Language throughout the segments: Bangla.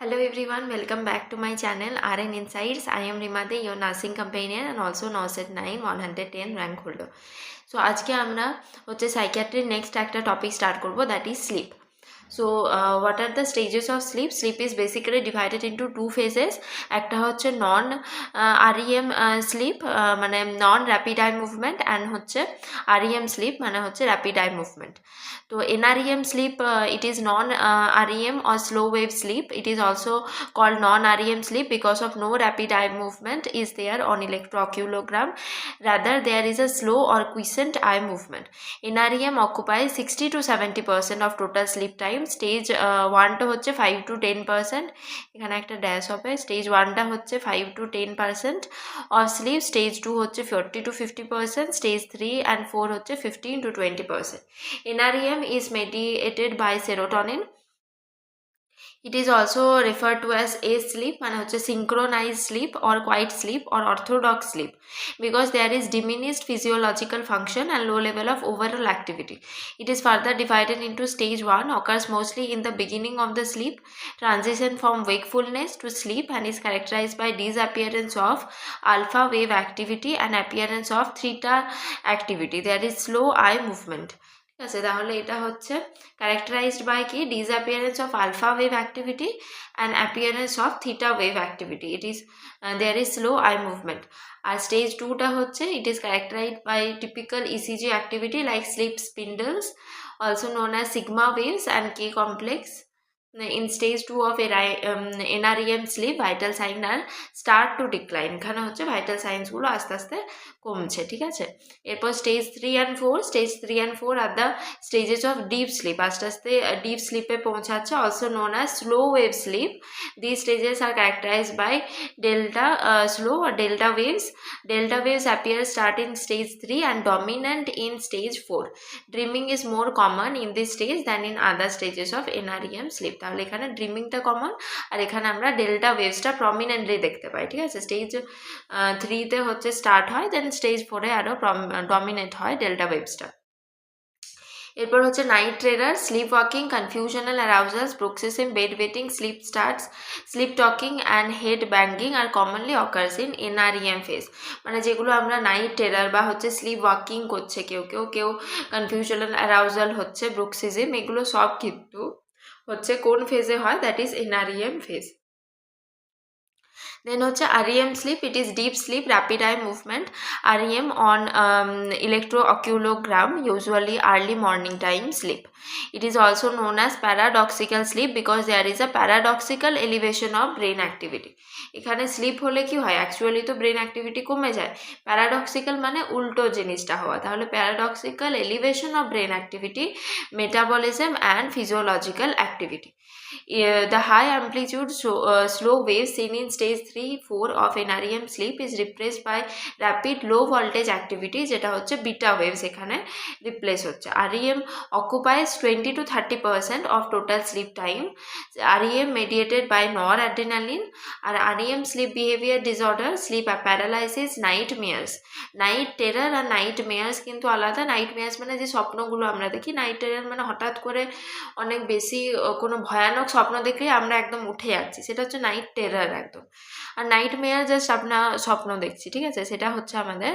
Hello everyone, welcome back to my channel RN Insights. I am Rimade, your nursing companion and also Norcet 9 110 rank holder. So আজকে আমরা হচ্ছে সাইকিয়াট্রির নেক্সট একটা টপিক স্টার্ট করব, that is sleep. So what are the stages of sleep? Sleep is basically divided into two phases. একটা হচ্ছে non REM sleep মানে non rapid eye movement, and হচ্ছে REM sleep মানে হচ্ছে rapid eye movement. তো NREM sleep, it is non REM or slow wave sleep. It is also called non REM sleep because of no rapid eye movement is there on electroocculogram. Rather there is a slow or quiescent eye movement. NREM occupies 60 to 70% of total sleep time. Stage 1 টা হচ্ছে 5 to 10%, এখানে একটা ড্যাশ হবে. স্টেজ 1 টা হচ্ছে 5 to 10% of sleep. স্টেজ 2 হচ্ছে 40 to 50%. স্টেজ 3 and 4 হচ্ছে 15 to 20%. NREM is mediated by serotonin. It is also referred to as asleep মানে হচ্ছে synchronized sleep or quiet sleep or orthodox sleep because there is diminished physiological function and low level of overall activity. It is further divided into stage 1, occurs mostly in the beginning of the sleep transition from wakefulness to sleep and is characterized by disappearance of alpha wave activity and appearance of theta activity. There is slow eye movement. ঠিক আছে, তাহলে এটা হচ্ছে characterized by কি disappearance of alpha wave activity and appearance of theta wave activity. It is there is slow eye movement. আর স্টেজ 2 টা হচ্ছে it is characterized by typical ECG activity like sleep spindles also known as sigma waves and K complex. In stage 2 of NREM sleep vital signs are start to decline. এখানে হচ্ছে vital signs গুলো আস্তে আস্তে কমছে. ঠিক আছে, এরপর স্টেজ 3 and 4 আর the stages of deep sleep, আস্তে আস্তে ডিপ স্লিপে পৌঁছাচ্ছে, also known as slow wave sleep. This stages are characterised by delta slow or delta waves. Delta waves appear start in stage 3 and dominant in stage 4. Dreaming is more common in this stage than in other stages of NREM sleep. তাহলে এখানে ড্রিমিংটা কমন আর এখানে আমরা ডেল্টা ওয়েভসটা প্রমিনেন্টলি দেখতে পাই. ঠিক আছে, স্টেজ 3তে হচ্ছে স্টার্ট হয়, দেন স্টেজ 4-এ আরও ডমিনেন্ট হয় ডেল্টা ওয়েভসটা. এরপর হচ্ছে night terror, sleep walking, confusional arousals, bruxism, bed wetting, sleep starts, sleep talking and head banging আর commonly occurs in NREM phase. মানে যেগুলো আমরা নাইট টেরার বা হচ্ছে স্লিপ ওয়াকিং করছে কেউ কনফিউশনাল অ্যারাউজাল হচ্ছে, ব্রুক্সিজম, এগুলো সব কিন্তু হচ্ছে কোন ফেজে হয়, that is NREM phase. Then হচ্ছে REM sleep, it is deep sleep, rapid eye movement. REM on electroocculogram, usually early morning time sleep. It is also known as paradoxical sleep because there is a paradoxical elevation of brain activity. এখানে স্লিপ হলে কি হয়, অ্যাকচুয়ালি তো ব্রেন অ্যাক্টিভিটি কমে যায়. প্যারাডক্সিক্যাল মানে উল্টো জিনিসটা হওয়া. তাহলে paradoxical elevation of brain activity, metabolism and physiological activity. The high amplitude slow waves seen in stage 3-4 of NREM sleep is replaced by rapid low voltage activity যেটা হচ্ছে beta waves এখানে replace হচ্ছে. REM occupies 20 to 30% of total sleep time. REM mediated by noradrenaline. আর REM sleep behavior disorder, sleep paralysis, nightmares. Night terror আর নাইটমেয়ার্স কিন্তু আলাদা. নাইটমেয়ার্স মানে যে স্বপ্নগুলো আমরা দেখি, নাইট টেরার মানে হঠাৎ করে অনেক বেশি কোনো ভয়ানক স্বপ্ন দেখলে আমরা একদম উঠে যাচ্ছি, সেটা হচ্ছে নাইট টেরার একদম. আর নাইটমেয়ার জাস্ট আমরা স্বপ্ন দেখছি. ঠিক আছে, সেটা হচ্ছে আমাদের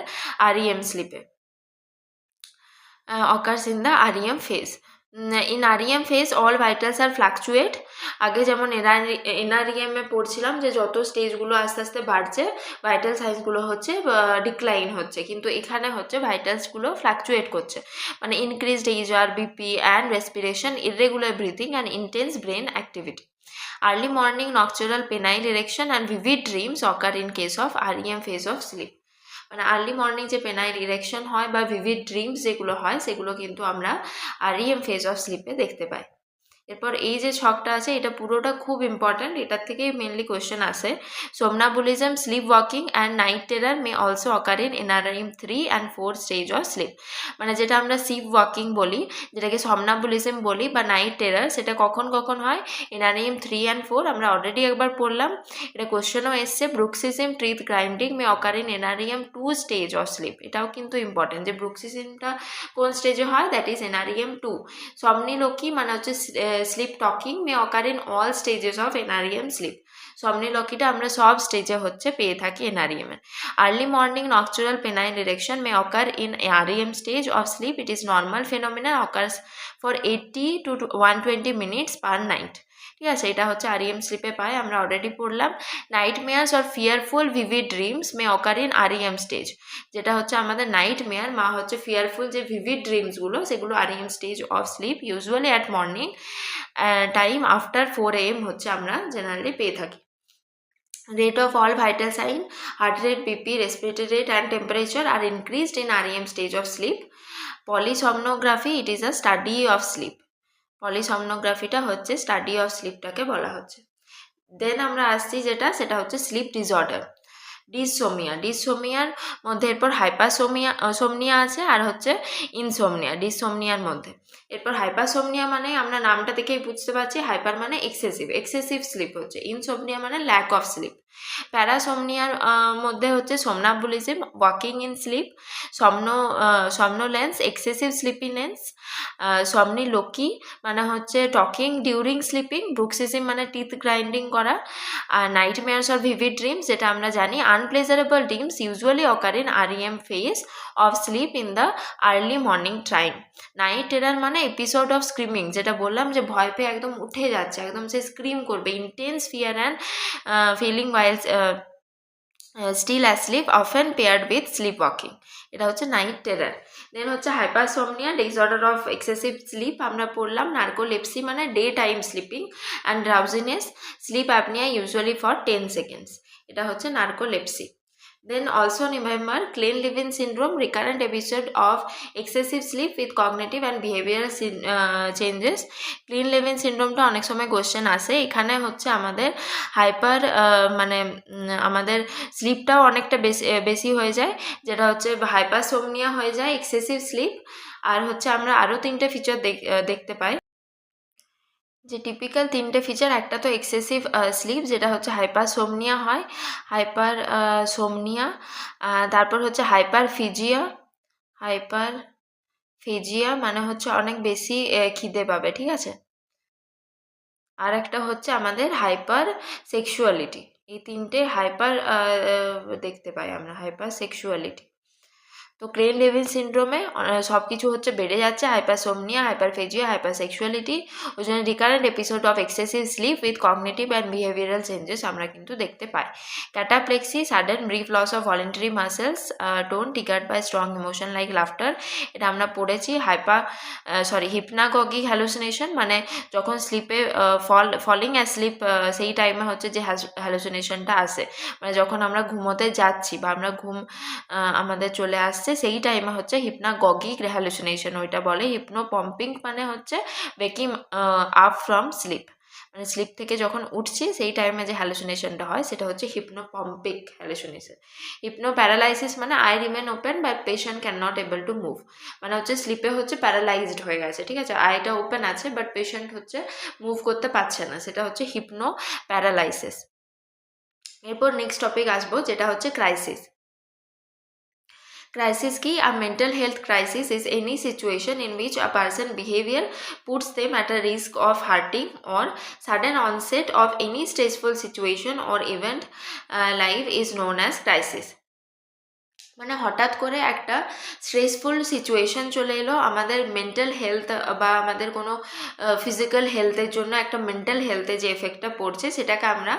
REM স্লিপে occurs in the REM phase. In REM phase all vitals are fluctuate. আগে যেমন NREM এ পড়ছিলাম যে যত স্টেজগুলো আস্তে আস্তে বাড়ছে ভাইটাল সাইন্সগুলো হচ্ছে ডিক্লাইন হচ্ছে, কিন্তু এখানে হচ্ছে ভাইটালসগুলো ফ্লাকচুয়েট করছে. মানে increased HR, BP and respiration, irregular breathing and intense brain activity. Early morning nocturnal penile erection and vivid dreams occur in case of REM phase of sleep. মানে আর্লি মর্নিং যে পেনাইল ইরেকশন হয় বা ভিভিড ড্রিমস যেগুলো হয় সেগুলো কিন্তু আমরা REM ফেজ অফ স্লিপে দেখতে পাই. এরপর এই যে ছকটা আছে এটা পুরোটা খুব ইম্পর্ট্যান্ট, এটার থেকেই মেনলি কোয়েশ্চেন আসে. Somnambulism, sleep walking and night terror may also occur in NREM 3 and 4 stage of sleep. মানে যেটা আমরা স্লিপ ওয়াকিং বলি, যেটাকে সোমনাবুলিজম বলি বা নাইট টেরার, সেটা কখন হয় NREM 3 and 4 আমরা অলরেডি একবার পড়লাম, এটা কোয়েশ্চেনও এসছে. Bruxism, teeth grinding may occur in NREM 2 stage of sleep. এটাও কিন্তু ইম্পর্টেন্ট যে ব্রুক্সিজমটা কোন স্টেজে হয়, দ্যাট ইজ NREM 2. সমনিলোকি মানে হচ্ছে sleep talking may occur in all stages of NREM sleep. সমনিলকিটা আমরা সব স্টেজে হচ্ছে পেয়ে থাকি NREM এর। Early morning nocturnal penile erection may occur in REM stage of sleep, it is normal phenomena, occurs for 80 to 120 minutes per night. ঠিক আছে, এটা হচ্ছে REM স্লিপে পাই, আমরা অলরেডি পড়লাম। Night Meyers or fearful vivid dreams May occur in REM stage, যেটা হচ্ছে আমাদের নাইট মেয়ার মা হচ্ছে ফিয়ারফুল যে ভিভিড ড্রিমসগুলো সেগুলো REM stage of sleep, usually at morning time after 4 AM হচ্ছে আমরা জেনারেলি পেয়ে থাকি। Rate of all vital sign, heart rate, BP, respiratory rate and temperature are increased in REM stage of sleep. Polysomnography, it is a study of sleep. পলিসমনোগ্রাফিটা হচ্ছে স্টাডি অফ স্লিপটাকে বলা হচ্ছে। দেন আমরা আসছি সেটা হচ্ছে স্লিপ ডিসঅর্ডার। ডিসোমিয়ার মধ্যে এরপর সোমনিয়া আছে আর হচ্ছে ডিসোমনিয়ার মধ্যে। এরপর হাইপারসোমনিয়া মানে আমরা নামটা দেখেই বুঝতে পারছি, হাইপার মানে এক্সেসিভ স্লিপ হচ্ছে, ইনসোমনিয়া মানে ল্যাক অফ স্লিপ। প্যারাসোমনিয়ার মধ্যে হচ্ছে সোমনাম্বুলিজম, ওয়াকিং ইন স্লিপ, সমনোলেন্স, এক্সেসিভ স্লিপিনেন্স, সমনিলোকি মানে হচ্ছে টকিং ডিউরিং স্লিপিং, ব্রুক্সিজম মানে টিথ গ্রাইন্ডিং করা, আর নাইটমেয়ার্স অর ভিভিড ড্রিমস যেটা আমরা জানি। Unpleasurable dreams usually occur in REM phase of sleep in the early morning time. Night terror মানে এপিসোড অফ স্ক্রিমিং, যেটা বললাম যে ভয় পেয়ে একদম উঠে যাচ্ছে, একদম সে স্ক্রিম করবে, intense fear and feeling while still asleep often paired with sleepwalking, এটা হচ্ছে নাইট টেরার। দেন হচ্ছে hypersomnia, disorder of excessive sleep আমরা পড়লাম। নার্কোলেপসি মানে day time sleeping and drowsiness, sleep apnea usually for 10 seconds, এটা হচ্ছে নার্কোলেপসি। Then also remember Klein-Levin syndrome, recurrent episode of excessive sleep with cognitive and behavioral changes. Klein-Levin syndromeটা অনেক সময় কোশ্চেন আসে, এখানে হচ্ছে আমাদের হাইপার মানে আমাদের স্লিপটাও অনেকটা বেশি হয়ে যায়, যেটা হচ্ছে হাইপারসোমনিয়া হয়ে যায়, এক্সেসিভ স্লিপ, আর হচ্ছে আমরা আরও 3টে ফিচার দেখতে পাই, যে টিপিক্যাল 3টে ফিচার। একটা তো এক্সেসিভ স্লিপ যেটা হচ্ছে হাইপারসোমনিয়া হয়, তারপর হচ্ছে হাইপারফেজিয়া মানে হচ্ছে অনেক বেশি খিদে পাবে, ঠিক আছে। আর একটা হচ্ছে আমাদের হাইপার সেক্সুয়ালিটি, এই 3টে হাইপার দেখতে পাই আমরা, হাইপার সেক্সুয়ালিটি। তো ক্লেইন-লেভিন সিনড্রোমে সব কিছু হচ্ছে বেড়ে যাচ্ছে, হাইপারসোমনিয়া, হাইপারফেজিয়া, হাইপারসেক্সুয়ালিটি, ওই জন্য recurrent episode of excessive sleep with cognitive and behavioural changes আমরা কিন্তু দেখতে পাই। Cataplexy, sudden brief loss of voluntary muscles tone triggered by strong emotion like laughter, এটা আমরা পড়েছি। হিপনাগগিক হ্যালুসিনেশন মানে যখন স্লিপে ফলিং অ্যাসলিপ সেই টাইমে হচ্ছে যে হ্যালুসিনেশনটা আসে, মানে যখন আমরা ঘুমোতে যাচ্ছি বা আমরা ঘুম আমাদের চলে আসছে সেই টাইমে হচ্ছে হিপনাগগিক হ্যালুসিনেশন ওইটা বলে। হিপনোপম্পিং মানে হচ্ছে ওয়েকিং আপ ফ্রম স্লিপ, মানে স্লিপ থেকে যখন উঠছি সেই টাইমে যে হ্যালুসিনেশনটা হয় সেটা হচ্ছে হিপনোপম্পিক হ্যালুসিনেশন। হিপনো প্যারালাইসিস মানে I remain open but patient can not able to move, মানে হচ্ছে স্লিপে হচ্ছে প্যারালাইজড হয়ে গেছে, ঠিক আছে, আইটা ওপেন আছে বাট পেশেন্ট হচ্ছে মুভ করতে পারছে না, সেটা হচ্ছে হিপনো প্যারালাইসিস। এরপর নেক্সট টপিক আসবো যেটা হচ্ছে crisis. Crisis key, a mental health crisis is any situation in which a person behavior puts them at a risk of hurting or sudden onset of any stressful situation or event life is known as crisis। মানে হঠাৎ করে একটা স্ট্রেসফুল সিচুয়েশন চলে এলো, আমাদের মেন্টাল হেলথ বা আমাদের কোনো ফিজিক্যাল হেলথের জন্য একটা মেন্টাল হেলথে যে এফেক্টটা পড়ছে সেটাকে আমরা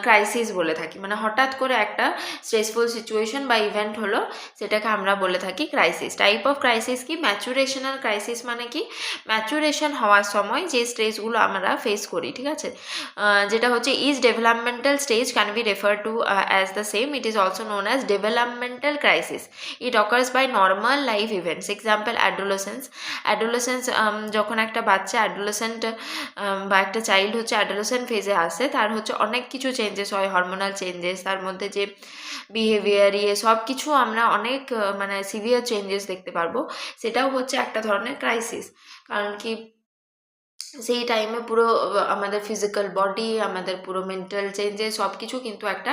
ক্রাইসিস বলে থাকি। মানে হঠাৎ করে একটা স্ট্রেসফুল সিচুয়েশন বা ইভেন্ট হলো, সেটাকে আমরা বলে থাকি ক্রাইসিস। টাইপ অফ ক্রাইসিস কি? ম্যাচুরেশনাল ক্রাইসিস মানে কি? ম্যাচুরেশন হওয়ার সময় যে স্ট্রেসগুলো আমরা ফেস করি, ঠিক আছে, যেটা হচ্ছে is developmental stage can be refer to as the same, it is also known as developmental crisis. It occurs by normal life events. Example, adolescence. যখন একটা বাচ্চা অ্যাডোলেসেন্ট বা একটা চাইল্ড হচ্ছে অ্যাডোলেসেন্ট ফেজে আসে, তার হচ্ছে অনেক কিছু চেঞ্জেস হয়, হরমোনাল চেঞ্জেস, তার মধ্যে যে বিহেভিয়ার সব কিছু আমরা অনেক মানে সিভিয়ার চেঞ্জেস দেখতে পারবো, সেটাও হচ্ছে একটা ধরনের ক্রাইসিস। কারণ কি সেই টাইমে পুরো আমাদের ফিজিক্যাল বডি, আমাদের পুরো মেন্টাল চেঞ্জেস সব কিছু কিন্তু একটা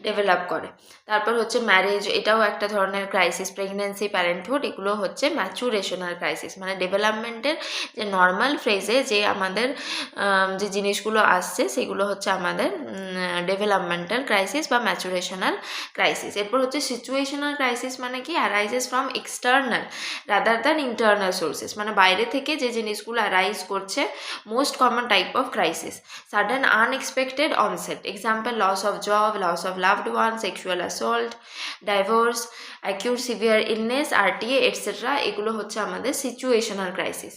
ডেভেলপ করে। তারপর হচ্ছে ম্যারেজ, এটাও একটা ধরনের ক্রাইসিস। প্রেগনেন্সি, প্যারেন্টহুড, এগুলো হচ্ছে ম্যাচুরেশনাল ক্রাইসিস, মানে ডেভেলপমেন্টের যে নর্মাল ফ্রেজে যে আমাদের যে জিনিসগুলো আসছে সেগুলো হচ্ছে আমাদের ডেভেলপমেন্টাল ক্রাইসিস বা ম্যাচুরেশনাল ক্রাইসিস। এরপর হচ্ছে সিচুয়েশনাল ক্রাইসিস, মানে কি arises from external rather than internal sources, মানে বাইরে থেকে যে জিনিসগুলো অ্যারাইজ করছে। Most common type of crisis: sudden unexpected onset, example loss of job, loss of loved one, sexual assault, divorce, acute severe illness, RTA, etc. এগুলো হচ্ছে আমাদের situational crisis।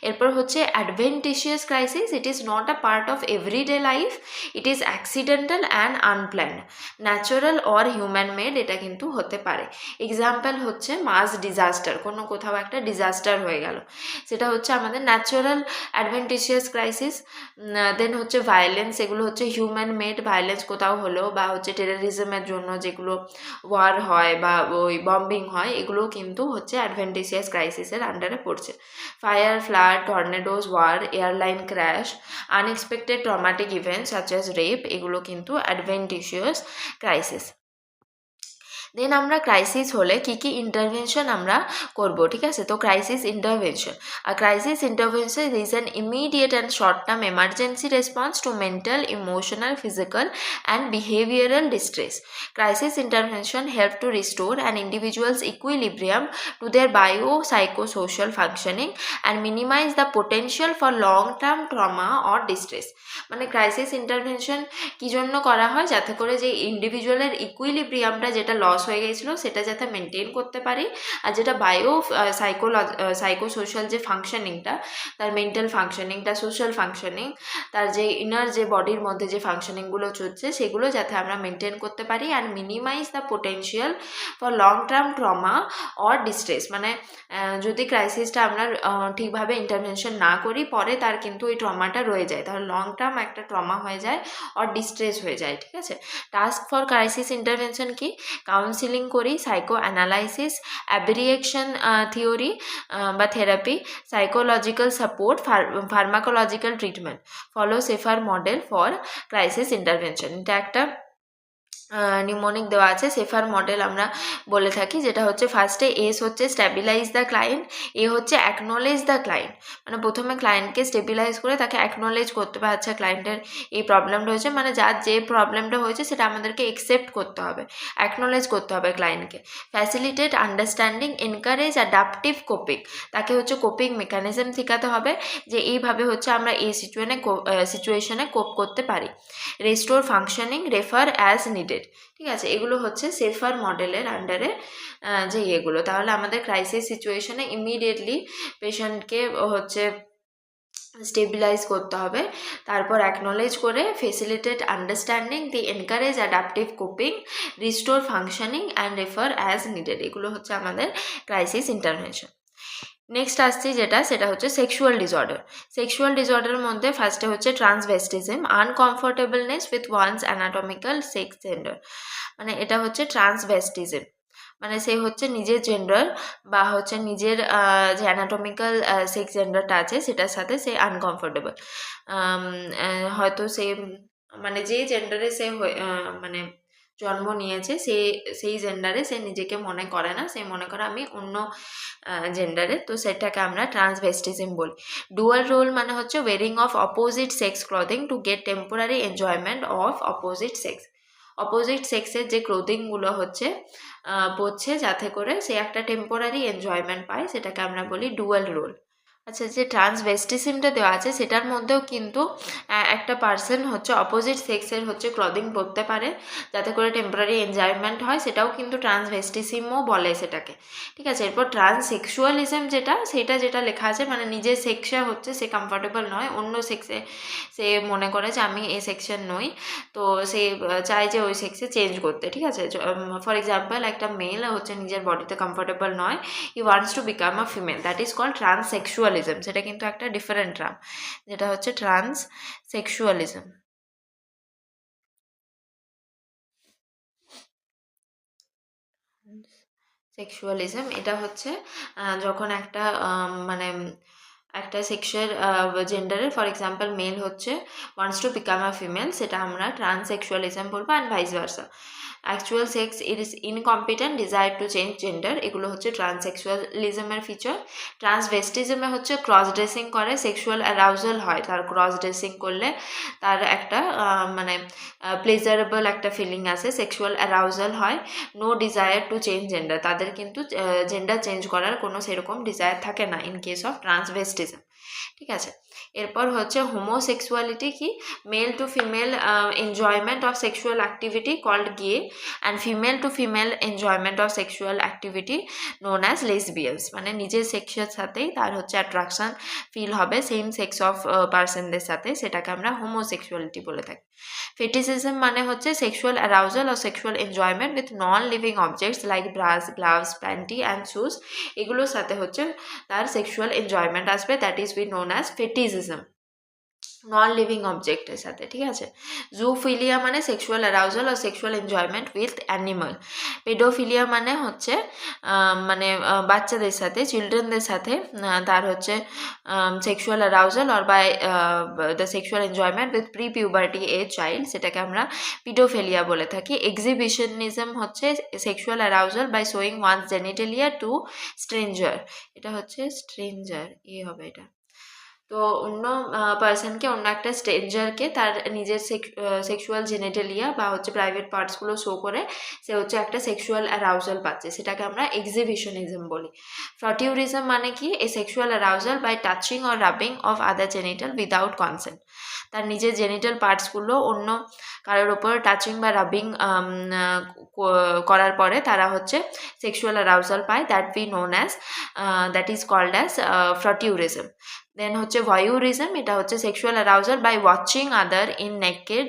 এরপর হচ্ছে adventitious crisis, it is not a part of everyday life, it is accidental and unplanned, natural or human made, এটা কিন্তু হতে পারে। এক্সাম্পল হচ্ছে মাস ডিজাস্টার, কোনো কোথাও একটা ডিজাস্টার হয়ে গেল, সেটা হচ্ছে আমাদের ন্যাচারাল অ্যাডভেন্টিশিয়াস ক্রাইসিস। দেন হচ্ছে ভায়োলেন্স, এগুলো হচ্ছে হিউম্যান মেড ভায়োলেন্স কোথাও হলো, বা হচ্ছে টেররিজমের জন্য যেগুলো ওয়ার হয় বা ওই বম্বিং হয়, এগুলো কিন্তু হচ্ছে অ্যাডভেন্টিশিয়াস ক্রাইসিসের আন্ডারে পড়ছে। Fire, flood, tornadoes, war, airline crash, unexpected traumatic events such as rape, এগুলো কিন্তু অ্যাডভেন্টিশিয়াস ক্রাইসিস। দেন আমরা ক্রাইসিস হলে কী কী ইন্টারভেনশন আমরা করব, ঠিক আছে? তো ক্রাইসিস ইন্টারভেনশন, আর crisis intervention is an immediate and short term emergency response to mental, emotional, physical and behavioral distress. Crisis intervention help to restore an individual's equilibrium to their biopsychosocial functioning and minimize the potential for long-term trauma or distress. মানে ক্রাইসিস ইন্টারভেনশন কী জন্য করা হয়? যাতে করে যে ইন্ডিভিজুয়ালের ইকুইলিব্রিয়ামটা যেটা লস হয়ে গিয়েছিলো সেটা যাতে মেনটেন করতে পারি, আর যেটা সাইকোসোশ্যাল যে ফাংশনিংটা, তার মেন্টাল ফাংশনিংটা, সোশ্যাল ফাংশনিং, তার যে ইনার যে বডির মধ্যে যে ফাংশনিংগুলো চলছে সেগুলো যাতে আমরা মেনটেন করতে পারি, and minimise the potential for long term trauma or distress. মানে যদি ক্রাইসিসটা আমরা ঠিকভাবে ইন্টারভেনশন না করি, পরে তার কিন্তু ওই ট্রমাটা রয়ে যায়, তাহলে লং টার্ম একটা ট্রমা হয়ে যায় অর ডিস্ট্রেস হয়ে যায়, ঠিক আছে? টাস্ক ফর ক্রাইসিস ইন্টারভেনশন কি? কাউন্সিলিং করি, সাইকো অ্যানালাইসিস, অ্যাব্রিয়েকশন থিওরি বা therapy, psychological support, pharmacological treatment, follow SAFER model for crisis intervention. এটা একটা নিউমোনিক দেওয়া আছে, সেফার মডেল আমরা বলে থাকি, যেটা হচ্ছে ফার্স্টে এস হচ্ছে স্ট্যাবিলাইজ দ্য ক্লায়েন্ট, এ হচ্ছে অ্যাকনোলেজ দ্য ক্লায়েন্ট, মানে প্রথমে ক্লায়েন্টকে স্টেবিলাইজ করে তাকে অ্যাকনোলেজ করতে হবে, আচ্ছা ক্লায়েন্টের এই প্রবলেমটা হয়েছে, মানে যার যে প্রবলেমটা হয়েছে সেটা আমাদেরকে একসেপ্ট করতে হবে, অ্যাকনোলেজ করতে হবে ক্লায়েন্টকে। Facilitate understanding, encourage adaptive coping, তাকে হচ্ছে কোপিং মেকানিজম শেখাতে হবে যে এইভাবে হচ্ছে আমরা এই সিচুয়েশনে কোপ করতে পারি। Restore functioning, refer as needed, ঠিক আছে? এগুলো হচ্ছে সেফার মডেলের আন্ডারে যে ইয়েগুলো। তাহলে আমাদের ক্রাইসিস সিচুয়েশনে ইমিডিয়েটলি পেশেন্টকে হচ্ছে স্টেবিলাইজ করতে হবে, তারপর অ্যাকনোলেজ করে facilitate understanding, the encourage adaptive coping, restore functioning and refer as needed, এগুলো হচ্ছে আমাদের ক্রাইসিস ইন্টারভেনশন। নেক্সট আসছি যেটা, সেটা হচ্ছে সেক্সুয়াল ডিসঅর্ডার। সেক্সুয়াল ডিসঅর্ডারের মধ্যে ফার্স্টে হচ্ছে transvestism, uncomfortableness with one's anatomical sex gender, মানে এটা হচ্ছে ট্রান্সভেস্টিজম, মানে সে হচ্ছে নিজের জেন্ডার বা হচ্ছে নিজের যে অ্যানাটমিক্যাল সেক্স জেন্ডারটা আছে সেটার সাথে সে আনকমফোর্টেবল, হয়তো সে মানে যে জেন্ডারে সে মানে জন্ম নিয়েছে সেই জেন্ডারে সে নিজেকে মনে করে না, সে মনে করে আমি অন্য জেন্ডারে, তো সেটাকে আমরা ট্রান্সভেস্টিজম বলি। ডুয়াল রোল মানে হচ্ছে wearing of opposite sex clothing to get temporary enjoyment of opposite sex, opposite সেক্সের যে ক্লোদিংগুলো হচ্ছে পরছে যাতে করে সে একটা টেম্পোরারি এনজয়মেন্ট পায়, সেটাকে আমরা বলি ডুয়াল রোল। আচ্ছা, যে ট্রান্সভেস্টিজমটা দেওয়া আছে সেটার মধ্যেও কিন্তু একটা পার্সন হচ্ছে অপোজিট সেক্সের হচ্ছে ক্লদিং পরতে পারে যাতে করে টেম্পোরারি এনজয়মেন্ট হয়, সেটাও কিন্তু ট্রান্সভেস্টিজমও বলে সেটাকে, ঠিক আছে? এরপর ট্রান্সসেক্সুয়ালিজম যেটা লেখা আছে, মানে নিজের সেক্সে হচ্ছে সে কমফর্টেবল নয়, অন্য সেক্সে সে মনে করে যে আমি এই সেক্সের নই, তো সে চায় যে ওই সেক্সে চেঞ্জ করতে, ঠিক আছে? ফর এক্সাম্পল, একটা মেল হচ্ছে নিজের বডিতে কমফর্টেবল নয়, he wants to become a female, that is called transsexualism, সেটা কিন্তু একটা ডিফারেন্ট টার্ম, যেটা হচ্ছে ট্রান্সসেক্সুয়ালিজম। সেক্সুয়ালিজম এটা হচ্ছে যখন একটা মানে একটা সেক্সুয়াল জেন্ডারের, ফর এক্সাম্পল মেল হচ্ছে wants to become a female, সেটা আমরা ট্রান্সসেক্সুয়ালিজম বলবো, and vice versa. Actual sex is incompetent, desire to change gender, এগুলো হচ্ছে ট্রান্সসেক্সুয়ালিজমের ফিচার। ট্রান্সভেস্টিজমে হচ্ছে ক্রস ড্রেসিং করে, সেক্সুয়াল অ্যারাউজাল হয় তার ক্রস ড্রেসিং করলে, তার একটা মানে প্লেজারেবল একটা ফিলিং আছে, সেক্সুয়াল অ্যারাউজাল হয়। No desire to change gender, তাদের কিন্তু জেন্ডার চেঞ্জ করার কোনো সেরকম ডিজায়ার থাকে না ইন কেস অফ ট্রান্সভেস্টিজম, ঠিক আছে। এরপর হচ্ছে হোমোসেক্সুয়ালিটি কি, male to female enjoyment of sexual activity called gay, and female to female enjoyment of sexual activity known as lesbians, মানে নিজের সেক্সের সাথেই তার হচ্ছে অ্যাট্রাকশন ফিল হবে সেম সেক্স অফ পার্সনদের সাথে, সেটাকে আমরা হোমোসেক্সুয়ালিটি বলে থাকি। ফেটিসিজম মানে হচ্ছে sexual arousal or sexual enjoyment with non living objects like bras, gloves, panty and shoes, এগুলোর সাথে হচ্ছে তার সেক্সুয়াল এনজয়মেন্ট আসবে, that is we known as fetishism, non living অবজেক্টের সাথে, ঠিক আছে। জুফিলিয়া মানে সেক্সুয়াল অ্যারাউজাল আর sexual enjoyment with animal. Pedophilia মানে হচ্ছে মানে বাচ্চাদের সাথে, চিলড্রেনদের সাথে তার হচ্ছে sexual arousal or by the sexual enjoyment with pre puberty age child, সেটাকে আমরা পিডোফিলিয়া বলে থাকি। এক্সিবিশনিজম হচ্ছে sexual arousal by showing one's genitalia to stranger, এটা হচ্ছে স্ট্রেঞ্জার, হবে এটা। তো অন্য পার্সনকে, অন্য একটা স্ট্রেঞ্জারকে তার নিজের সেক্সুয়াল জেনেটালিয়া বা হচ্ছে প্রাইভেট পার্টসগুলো শো করে সে হচ্ছে একটা সেক্সুয়াল অ্যারাউজাল পাচ্ছে, সেটাকে আমরা এক্সিবিশনিজম বলি। ফ্রটিউরিজম মানে কি, a sexual arousal by touching or rubbing of other genital without consent, তার নিজের জেনিটাল পার্টসগুলো অন্য কারোর ওপর টাচিং বা রাবিং করার পরে তারা হচ্ছে সেক্সুয়াল অ্যারাউজাল পায়, that we known as that is called as frotteurism. Then হচ্ছে ভয়ুরিজম, এটা হচ্ছে sexual arousal by watching other in naked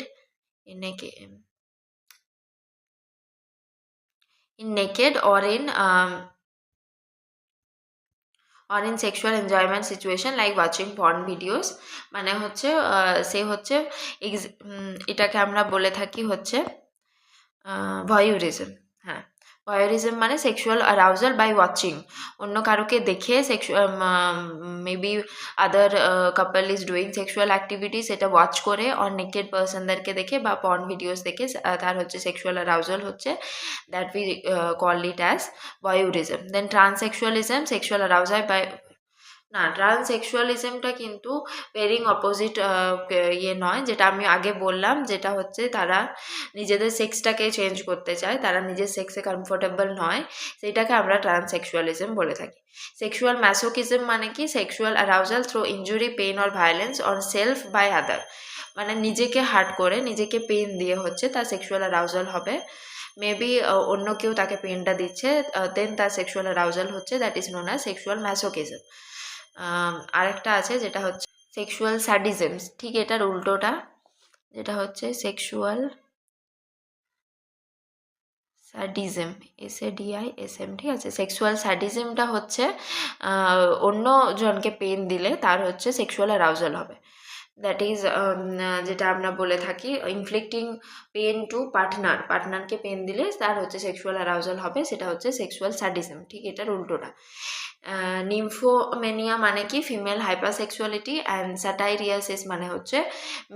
or in sexual enjoyment situation like watching porn videos, মানে হচ্ছে সে হচ্ছে এটাকে আমরা বলে থাকি হচ্ছে ভয়ুরিজম। হ্যাঁ, ভয়ুরিজম মানে সেক্সুয়াল অ্যারাউজাল বাই ওয়াচিং, অন্য কারোকে দেখে maybe other couple is doing sexual activity, সেটা ওয়াচ করে, অর নেকেড পার্সনদেরকে দেখে বা পর্ন ভিডিওস দেখে তার হচ্ছে সেক্সুয়াল অ্যারাউজাল হচ্ছে, that we call it as voyeurism. Then transsexualism, sexual arousal by, না ট্রান্সসেক্সুয়ালিজমটা কিন্তু বেরিং অপোজিট ইয়ে নয়, যেটা আমি আগে বললাম, যেটা হচ্ছে তারা নিজেদের সেক্সটাকে চেঞ্জ করতে চায়, তারা নিজের সেক্সে কমফোর্টেবল নয়, সেইটাকে আমরা ট্রান্সসেক্সুয়ালিজম বলে থাকি। সেক্সুয়াল ম্যাসোকিজম মানে কি, sexual arousal through injury, pain or violence on self by other, মানে নিজেকে হার্ট করে, নিজেকে পেইন দিয়ে হচ্ছে তার সেক্সুয়াল অ্যারাউজাল হবে, মেবি অন্য কেউ তাকে পেইনটা দিচ্ছে, দেন তার সেক্সুয়াল অ্যারাউজাল হচ্ছে, that is known as sexual masochism. আরেকটা আছে যেটা হচ্ছে সেক্সুয়াল স্যাডিজম, ঠিক এটার উল্টোটা, যেটা হচ্ছে সেক্সুয়াল স্যাডিজম, SADISM, ঠিক আছে। সেক্সুয়াল স্যাডিজমটা হচ্ছে অন্য জনকে পেন দিলে তার হচ্ছে সেক্সুয়াল অ্যারাউজাল হবে, দ্যাট ইজ যেটা আমরা বলে থাকি ইনফ্লিক্টিং পেন টু পার্টনারকে পেন দিলে তার হচ্ছে সেক্সুয়াল অ্যারাউজাল হবে, সেটা হচ্ছে সেক্সুয়াল স্যাডিজম, ঠিক এটার উল্টোটা। নিমফোমেনিয়া মানে কি, ফিমেল হাইপারসেক্সুয়ালিটি, অ্যান্ড স্যাটাইরিয়াসিস মানে হচ্ছে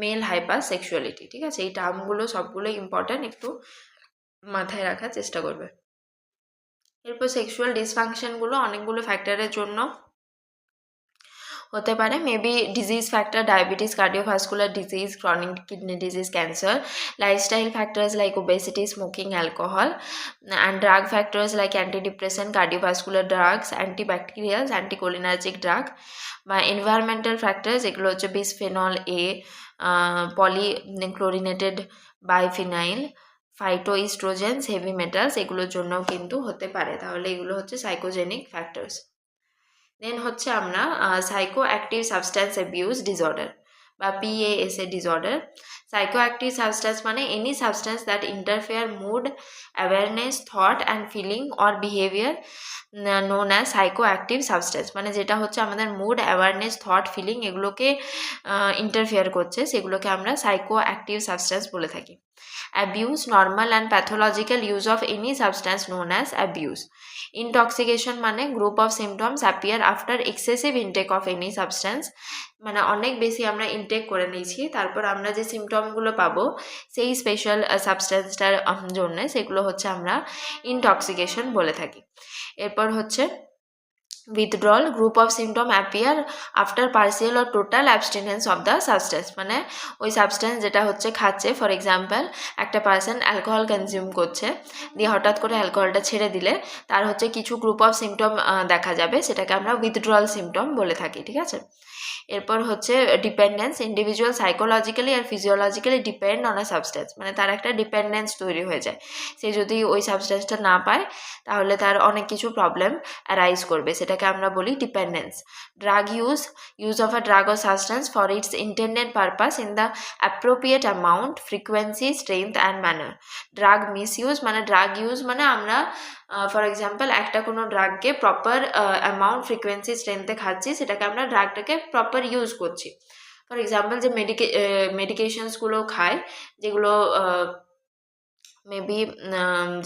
মেল হাইপারসেক্সুয়ালিটি, ঠিক আছে। এই টার্মগুলো সবগুলো ইম্পর্ট্যান্ট, একটু মাথায় রাখার চেষ্টা করবে। এরপর সেক্সুয়াল ডিসফাংশনগুলো অনেকগুলো ফ্যাক্টরের জন্য হতে পারে, maybe disease factor, diabetes, cardiovascular disease, chronic kidney disease, cancer, lifestyle factors like obesity, smoking, alcohol, and drug factors like antidepressant, cardiovascular drugs, antibacterials, anticholinergic drug, বা এনভায়রনমেন্টাল ফ্যাক্টরস, এগুলো হচ্ছে bisphenol A, polychlorinated biphenyl, phytoestrogens, heavy metals, এগুলোর জন্যও কিন্তু হতে পারে, তাহলে এগুলো হচ্ছে সাইকোজেনিক ফ্যাক্টরস। দেন হচ্ছে আমরা psycho active substance abuse disorder বা PASA disorder. Psycho active substance মানে any substance that interfere mood, awareness, thought and feeling or behaviour known as psycho active substance, মানে যেটা হচ্ছে আমাদের মুড, অ্যাওয়ারনেস, থট, ফিলিং এগুলোকে ইন্টারফেয়ার করছে, সেগুলোকে আমরা সাইকো অ্যাক্টিভ সাবস্ট্যান্স বলে থাকি। Abuse, normal and pathological use of any substance known as abuse. Intoxication মানে group of symptoms appear after excessive intake of any substance, মানে অনেক বেশি আমরা ইনটেক করে নিয়েছি, তারপর আমরা যে সিমটমগুলো পাবো সেই স্পেশাল সাবস্টেন্সটার জন্য, সেগুলো হচ্ছে আমরা ইনটক্সিকেশন বলে থাকি। এরপর হচ্ছে withdrawal, group of symptom appear after partial or total abstinence of the substance, মানে ওই সাবস্টেন্স যেটা হচ্ছে খাচ্ছে, ফর এক্সাম্পল একটা পার্সন অ্যালকোহল কনজিউম করছে, দিয়ে হঠাৎ করে অ্যালকোহলটা ছেড়ে দিলে তার হচ্ছে কিছু গ্রুপ অফ সিমটম দেখা যাবে, সেটাকে আমরা উইথড্রয়াল সিমটম বলে থাকি, ঠিক আছে। এরপর হচ্ছে ডিপেন্ডেন্স, ইন্ডিভিজুয়াল সাইকোলজিক্যালি আর physiologically depend on a substance, মানে তার একটা ডিপেন্ডেন্স তৈরি হয়ে যায়, সে যদি ওই সাবস্টেন্সটা না পায় তাহলে তার অনেক কিছু প্রবলেম অ্যারাইজ করবে, সেটাকে আমরা বলি dependence. Drug use of a drug or substance for its intended purpose in the appropriate amount, frequency, strength and manner. Drug misuse মানে ড্রাগ ইউজ মানে আমরা ফর এক্সাম্পল একটা কোনো ড্রাগকে প্রপার অ্যামাউন্ট, ফ্রিকোয়েন্সি, স্ট্রেংথে খাচ্ছি, সেটাকে আমরা ড্রাগটাকে প্রপার ইউজ করছি। ফর এক্সাম্পল যে মেডিকেশনসগুলো খায়, যেগুলো মেবি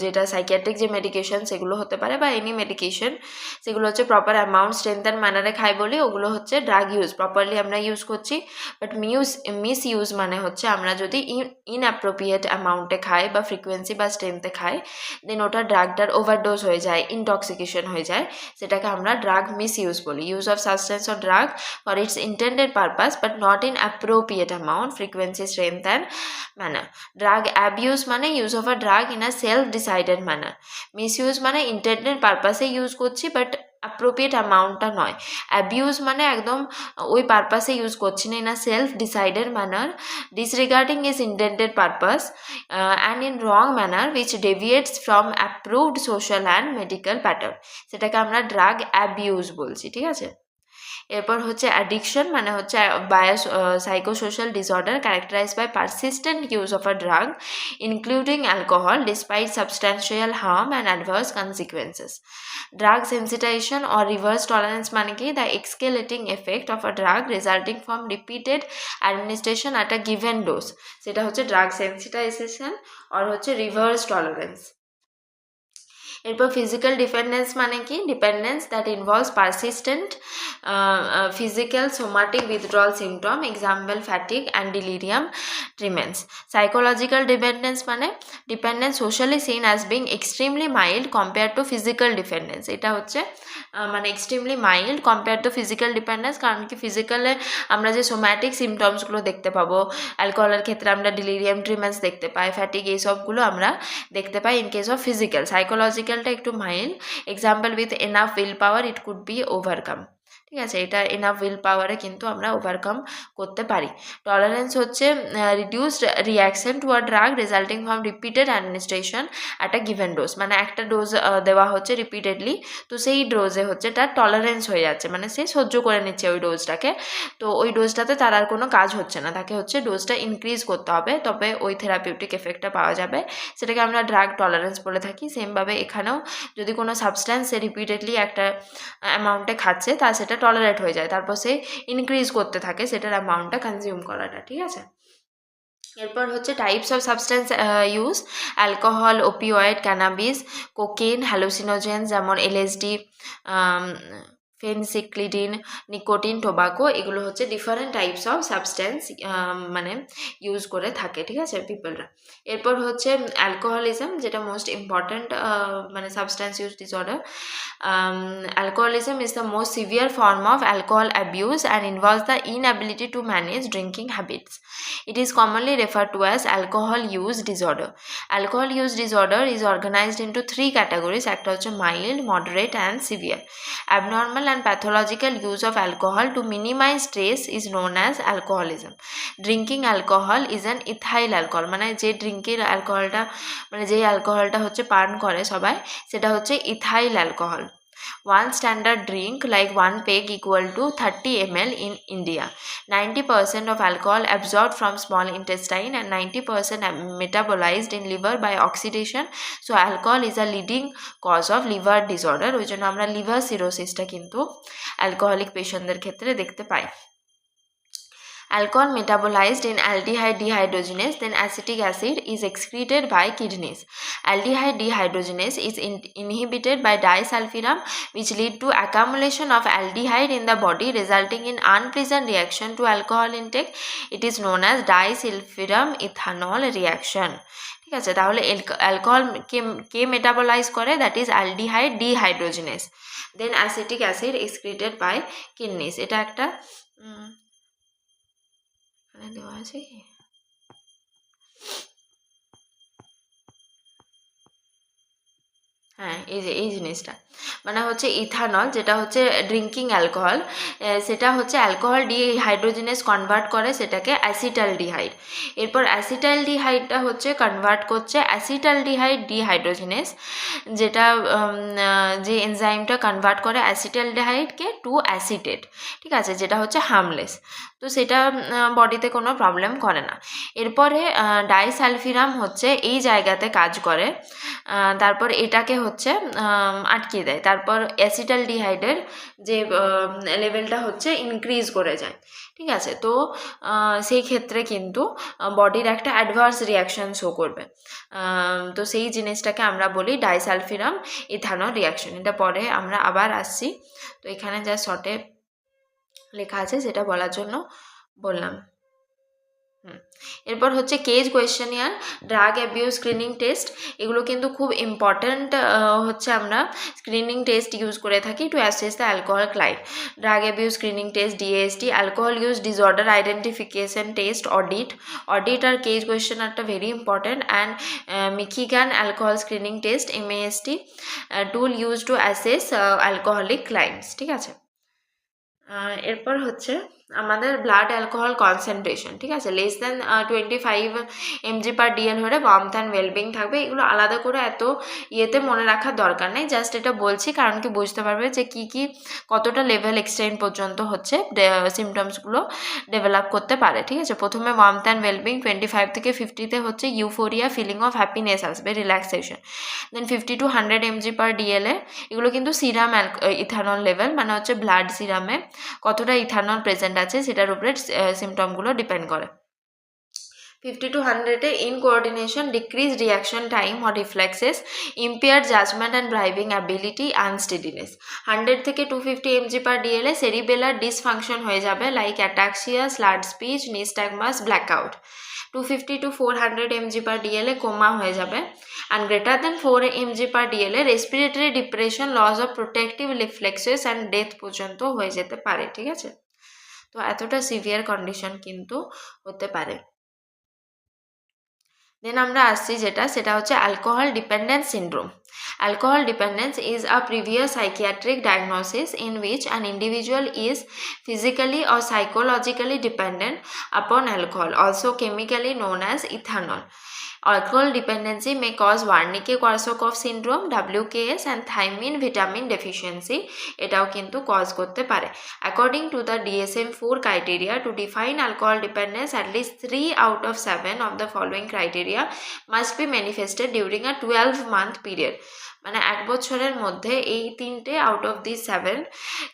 যেটা সাইকিয়াট্রিক যে মেডিকেশন সেগুলো হতে পারে, বা এনি মেডিকেশন, সেগুলো হচ্ছে প্রপার অ্যামাউন্ট, স্ট্রেংথ অ্যান্ড ম্যানারে খাই বলে ওগুলো হচ্ছে ড্রাগ ইউজ, প্রপারলি আমরা ইউজ করছি। বাট মিস ইউজ মানে হচ্ছে আমরা যদি ইনঅ্যাপ্রোপ্রিয়েট অ্যামাউন্টে খাই বা ফ্রিকোয়েন্সি বা স্ট্রেংথে খাই, দেন ওটা ড্রাগটার ওভারডোজ হয়ে যায়, ইনটক্সিকেশন হয়ে যায়, সেটাকে আমরা ড্রাগ মিস ইউজ বলি। Use of substance or drug for its intended purpose but not in appropriate amount, frequency, strength and manner. Drug abuse মানে use of a drug in a self decided manner. Misuse মানে ইন্টেন্ডেড পারপাসে ইউজ করছি বাট অ্যাপ্রোপ্রিয়েট অ্যামাউন্টটা নয়। অ্যাবিউজ মানে একদম ওই পারপাসে ইউজ করছি না, in a self decided manner, disregarding is intended purpose and in wrong manner which deviates from approved social and medical pattern, সেটাকে আমরা ড্রাগ অ্যাবিউজ বলছি, ঠিক আছে। এরপর হচ্ছে অ্যাডিকশন, মানে হচ্ছে psychosocial disorder characterised by persistent use of a drug including alcohol despite substantial harm and adverse consequences. Drug sensitization or reverse tolerance মানে কি, the escalating effect of a drug resulting from repeated administration at a given dose, সেটা হচ্ছে ড্রাগ সেন্সিটাইজেশন আর হচ্ছে রিভার্স টলারেন্স। এরপর ফিজিক্যাল ডিপেন্ডেন্স মানে কি, dependence that involves persistent physical somatic withdrawal symptom, example fatigue and delirium tremens. Psychological dependence মানে dependence socially scene as being extremely mild compare to physical dependence, এটা হচ্ছে মানে extremely mild compare to physical dependence, কারণ কি ফিজিক্যালে আমরা যে সোম্যাটিক সিমটমসগুলো দেখতে পাবো, অ্যালকোহলের ক্ষেত্রে আমরা ডিলিরিয়াম ট্রিমেন্স দেখতে পাই, ফ্যাটিক, এইসবগুলো আমরা দেখতে পাই ইন কেস অফ ফিজিক্যাল। সাইকোলজিক্যালটা একটু mild, example with enough will power it could be overcome, ঠিক আছে, এটা এনাফ উইল পাওয়ারে কিন্তু আমরা ওভারকাম করতে পারি। টলারেন্স হচ্ছে reduced reaction to a drug resulting from repeated administration at a given dose, মানে একটা ডোজ দেওয়া হচ্ছে রিপিটেডলি, তো সেই ডোজে হচ্ছে তার টলারেন্স হয়ে যাচ্ছে, মানে সে সহ্য করে নিচ্ছে ওই ডোজটাকে, তো ওই ডোজটাতে তার আর কোনো কাজ হচ্ছে না, তাকে হচ্ছে ডোজটা ইনক্রিজ করতে হবে, তবে ওই থেরাপিউটিক এফেক্টটা পাওয়া যাবে, সেটাকে আমরা ড্রাগ টলারেন্স বলে থাকি। সেমভাবে এখানেও যদি কোনো সাবস্ট্যান্স সে রিপিটেডলি একটা অ্যামাউন্টে খাচ্ছে, তা সেটা টলারেট হয়ে যায়, তারপর সে ইনক্রিজ করতে থাকে সেটার অ্যামাউন্টটা কনজিউম করাটা, ঠিক আছে। এরপর হচ্ছে types of substance use, alcohol, opioid, cannabis, cocaine, hallucinogen যেমন এলএসডি, ফেনসিক্লিডিন, নিকোটিন, টোবাকো, এগুলো হচ্ছে ডিফারেন্ট টাইপস অফ সাবস্ট্যান্স মানে ইউজ করে থাকে, ঠিক আছে, পিপলরা। এরপর হচ্ছে অ্যালকোহলিজম, যেটা মোস্ট ইম্পর্ট্যান্ট মানে substance use disorder. Alcoholism is the most severe form of alcohol abuse and involves the inability to manage drinking habits. It is commonly referred to as alcohol use disorder. Alcohol use disorder is organized into three categories. একটা হচ্ছে mild, moderate and severe. Abnormal and pathological use of alcohol to minimize stress is known as alcoholism. Drinking alcohol is an ethyl alcohol, মানে যে ড্রিঙ্কের অ্যালকোহলটা মানে যেই অ্যালকোহলটা হচ্ছে পান করে সবাই, সেটা হচ্ছে ethyl alcohol. One standard drink like 1 peg equal to 30 ml in India. 90% of alcohol absorbed from small intestine and 90% metabolized in liver by oxidation. So alcohol is a leading cause of liver disorder. ওই জন্য আমরা লিভার সিরোসিসটা কিন্তু অ্যালকোহলিক পেশেন্টদের ক্ষেত্রে দেখতে পাই। Alcohol metabolized in aldehyde dehydrogenase, then acetic acid is excreted by kidneys. Aldehyde dehydrogenase is inhibited by disulfiram, which lead to accumulation of aldehyde in the body, resulting in unpleasant reaction to alcohol intake. It is known as disulfiram ethanol reaction. ঠিক আছে, তাহলে অ্যালকোহল কে মেটাবলাইজ করে, that is aldehyde dehydrogenase, then acetic acid excreted by kidneys. এটা একটা দেওয়া আছে কি, হ্যাঁ এই জিনিসটা মানে হচ্ছে ইথানল, যেটা হচ্ছে ড্রিঙ্কিং অ্যালকোহল, সেটা হচ্ছে অ্যালকোহল ডিহাইড্রোজেনেস কনভার্ট করে সেটাকে অ্যাসিটালডিহাইড। এরপর অ্যাসিটালডিহাইডটা হচ্ছে কনভার্ট করছে অ্যাসিটালডিহাইড ডিহাইড্রোজেনেস, যেটা যে এনজাইমটা কনভার্ট করে অ্যাসিটালডিহাইডকে টু অ্যাসিটেট, ঠিক আছে, যেটা হচ্ছে হার্মলেস, তো সেটা বডিতে কোনো প্রবলেম করে না। এরপরে ডাইসালফিরাম হচ্ছে এই জায়গাতে কাজ করে, তারপর এটাকে হচ্ছে আটকে দেয়, তারপর অ্যাসিটালডিহাইডের যে লেভেলটা হচ্ছে ইনক্রিজ করে যায়, ঠিক আছে। তো সেই ক্ষেত্রে কিন্তু বডির একটা অ্যাডভার্স রিয়াকশান শো করবে, তো সেই জিনিসটাকে আমরা বলি ডাইসালফিরাম ইথানল রিয়াকশন। এটা পরে আমরা আবার আসছি, তো এখানে যা শর্টে লেখা আছে সেটা বলার জন্য বললাম। এরপর হচ্ছে cage questionnaire, drug abuse screening test, এগুলো কিন্তু খুব ইম্পর্ট্যান্ট, হচ্ছে আমরা স্ক্রিনিং টেস্ট ইউজ করে থাকি to assess the alcohol client. Drug abuse screening test, DST, alcohol use disorder identification test, AUDIT আর কেজ কোয়েশ্চেনারটা very important, and Michigan alcohol screening test MAST tool use to assess alcoholic clients, ঠিক আছে। এরপর হচ্ছে আমাদের ব্লাড অ্যালকোহল কনসেন্ট্রেশন, ঠিক আছে, লেস দ্যান 25 mg/dl হলে ওয়ার্মথ অ্যান্ড ওয়েলবিং থাকবে। এগুলো আলাদা করে এত ইয়েতে মনে রাখার দরকার নেই, জাস্ট এটা বলছি কারণ কি বুঝতে পারবে যে কি কতটা লেভেল এক্সটেন্ড পর্যন্ত হচ্ছে সিমটমসগুলো ডেভেলপ করতে পারে, ঠিক আছে। প্রথমে ওয়ার্মথ অ্যান্ড ওয়েলবিং 25 থেকে 50-তে হচ্ছে ইউফোরিয়া, ফিলিং অফ হ্যাপিনেস আসবে, রিল্যাক্সেশন। দেন 50 to 100 mg/dl এগুলো কিন্তু সিরাম ইথানল লেভেল, মানে হচ্ছে ব্লাড সিরামে কতটা ইথানল প্রেজেন্ট আছে সেটার উপরে সিমটমগুলো ডিপেন্ড করে। 50 to 100-এ incoordination, decrease reaction time or reflexes, impaired judgement and driving ability, unsteadiness. 100 থেকে 250 mg/dl-এ সেরিবেলার ডিসফাংশন হয়ে যাবে, like ataxia, slurred speech, nystagmus, blackout. 250 to 400 mg/dl-এ কোমা হয়ে যাবে, অ্যান্ড গ্রেটার দেন 4 mg/dl-এ respiratory depression, loss of protective reflexes and death পর্যন্ত হয়ে যেতে পারে, ঠিক আছে। তো এতটা সিভিয়ার কন্ডিশন কিন্তু হতে পারে। দেন আমরা আসছি সেটা হচ্ছে alcohol dependence syndrome. Alcohol dependence is a previous psychiatric diagnosis in which an individual is physically or psychologically dependent upon alcohol, also chemically known as ethanol. Alcohol dependency may cause Wernicke-Korsakoff syndrome, WKS, and thiamine vitamin deficiency. এটাও কিন্তু কজ করতে পারে। According to the DSM-4 criteria to define alcohol dependence, at least 3 out of 7 of the following criteria must be manifested during a 12-month period. মানে 1 বছরের মধ্যে এই 3টে আউট অফ দি 7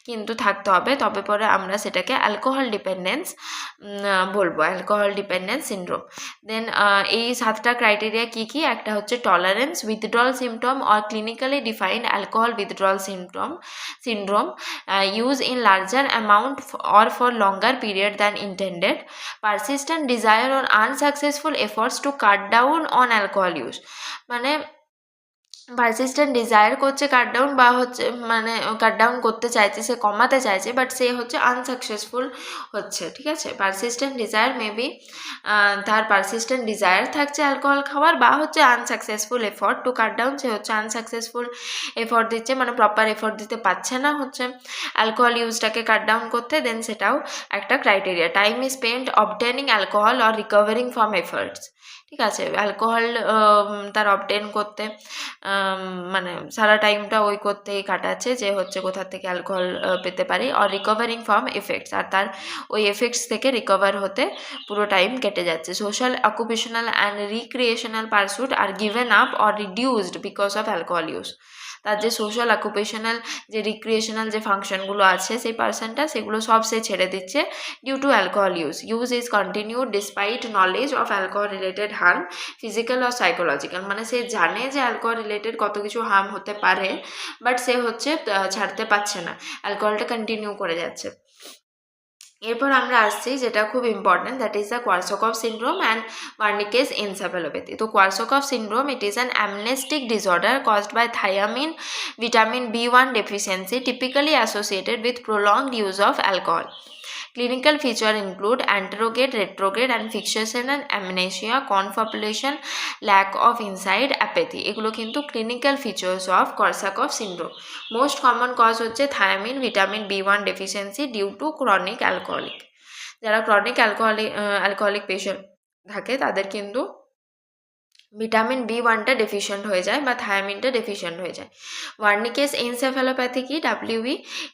কিন্তু থাকতে হবে, তবে পরে আমরা সেটাকে অ্যালকোহল ডিপেন্ডেন্স বলবো, অ্যালকোহল ডিপেন্ডেন্স সিন্ড্রোম। দেন এই 7টা ক্রাইটেরিয়া কি একটা হচ্ছে tolerance, withdrawal symptom or clinically defined alcohol withdrawal syndrome, use in larger amount or for longer period than intended, persistent desire or unsuccessful efforts to cut down on alcohol use, মানে পারসিস্টেন্ট ডিজায়ার করছে কাট ডাউন, বা হচ্ছে মানে কাট ডাউন করতে চাইছে, সে কমাতে চাইছে, বাট সে হচ্ছে আনসাকসেসফুল হচ্ছে, ঠিক আছে। পারসিস্টেন্ট ডিজায়ার মেবি তার পারসিস্টেন্ট ডিজায়ার থাকছে অ্যালকোহল খাওয়ার, বা হচ্ছে unsuccessful effort to cut down, সে হচ্ছে আনসাকসেসফুল এফর্ট দিচ্ছে, মানে প্রপার এফর্ট দিতে পারছে না হচ্ছে অ্যালকোহল ইউজটাকে কাট ডাউন করতে। দেন সেটাও একটা criteria. Time is spent obtaining alcohol or recovering from efforts, ঠিক আছে। অ্যালকোহল তার অবটেন করতে মানে সারা টাইমটা ওই করতেই কাটাচ্ছে যে হচ্ছে কোথা থেকে অ্যালকোহল পেতে পারি, আর রিকভারিং ফ্রম এফেক্টস, আর তার ওই এফেক্টস থেকে রিকভার হতে পুরো টাইম কেটে যাচ্ছে। Social, occupational and recreational pursuit are given up or reduced because of alcohol use. তার যে সোশ্যাল অকুপেশনাল যে রিক্রিয়েশনাল যে ফাংশনগুলো আছে সেই পার্সনটা সেগুলো সব সে ছেড়ে দিচ্ছে due to alcohol use is continued despite knowledge of alcohol related harm physical আর সাইকোলজিক্যাল, মানে সে জানে যে অ্যালকোহল রিলেটেড কত কিছু হার্ম হতে পারে, বাট সে হচ্ছে ছাড়তে পারছে না, অ্যালকোহলটা কন্টিনিউ করে যাচ্ছে। এরপর আমরা আসছি যেটা খুব important, that is the Korsakoff syndrome and Wernicke's encephalopathy. তো Korsakoff syndrome it is an amnestic disorder caused by thiamine vitamin B1 deficiency typically associated with prolonged use of alcohol. Clinical features include anterograde, retrograde and fixation and amnesia, confabulation, lack of insight, apathy. এগুলো কিন্তু clinical features of Korsakoff syndrome. Most common cause হচ্ছে thiamine vitamin B1 deficiency due to chronic alcoholic. যারা chronic alcoholic patient থাকে তাদের কিন্তু ভিটামিন B1টা ডেফিশিয়েন্ট হয়ে যায় বা থায়ামিনটা ডেফিশিয়েন্ট হয়ে যায়। ওয়ার্নিকেস এনসেফালোপ্যাথি কি? WB,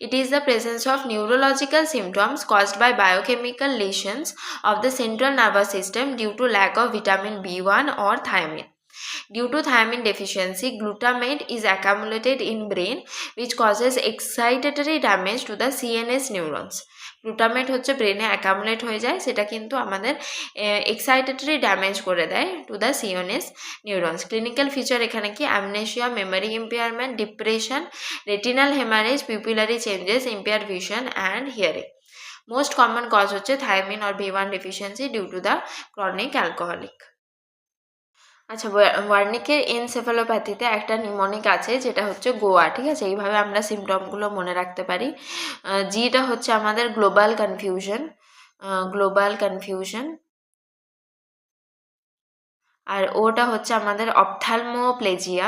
it is the presence of neurological symptoms caused by biochemical lesions of the central nervous system due to lack of vitamin B1 or thiamine. Due to thiamine deficiency, glutamate is accumulated in brain which causes excitatory damage to the CNS neurons. Glutamate হচ্ছে ব্রেনে অ্যাকামুলেট হয়ে যায়, সেটা কিন্তু আমাদের এক্সাইটেটরি ড্যামেজ করে দেয় to the CNS neurons. Clinical feature এখানে কি? Amnesia, memory impairment, depression, retinal haemorrhage, pupillary changes, impair vision and hearing. Most common cause হচ্ছে thiamine or B1 deficiency due to the chronic alcoholic. আচ্ছা, ওয়ার্নিকের এনসেফালোপ্যাথিতে একটা নিউমোনিক আছে যেটা হচ্ছে গোয়া, ঠিক আছে? এইভাবে আমরা সিমটমগুলো মনে রাখতে পারি। জিটা হচ্ছে আমাদের গ্লোবাল কনফিউশন, আর ওটা হচ্ছে আমাদের অপথ্যালমোপ্লেজিয়া,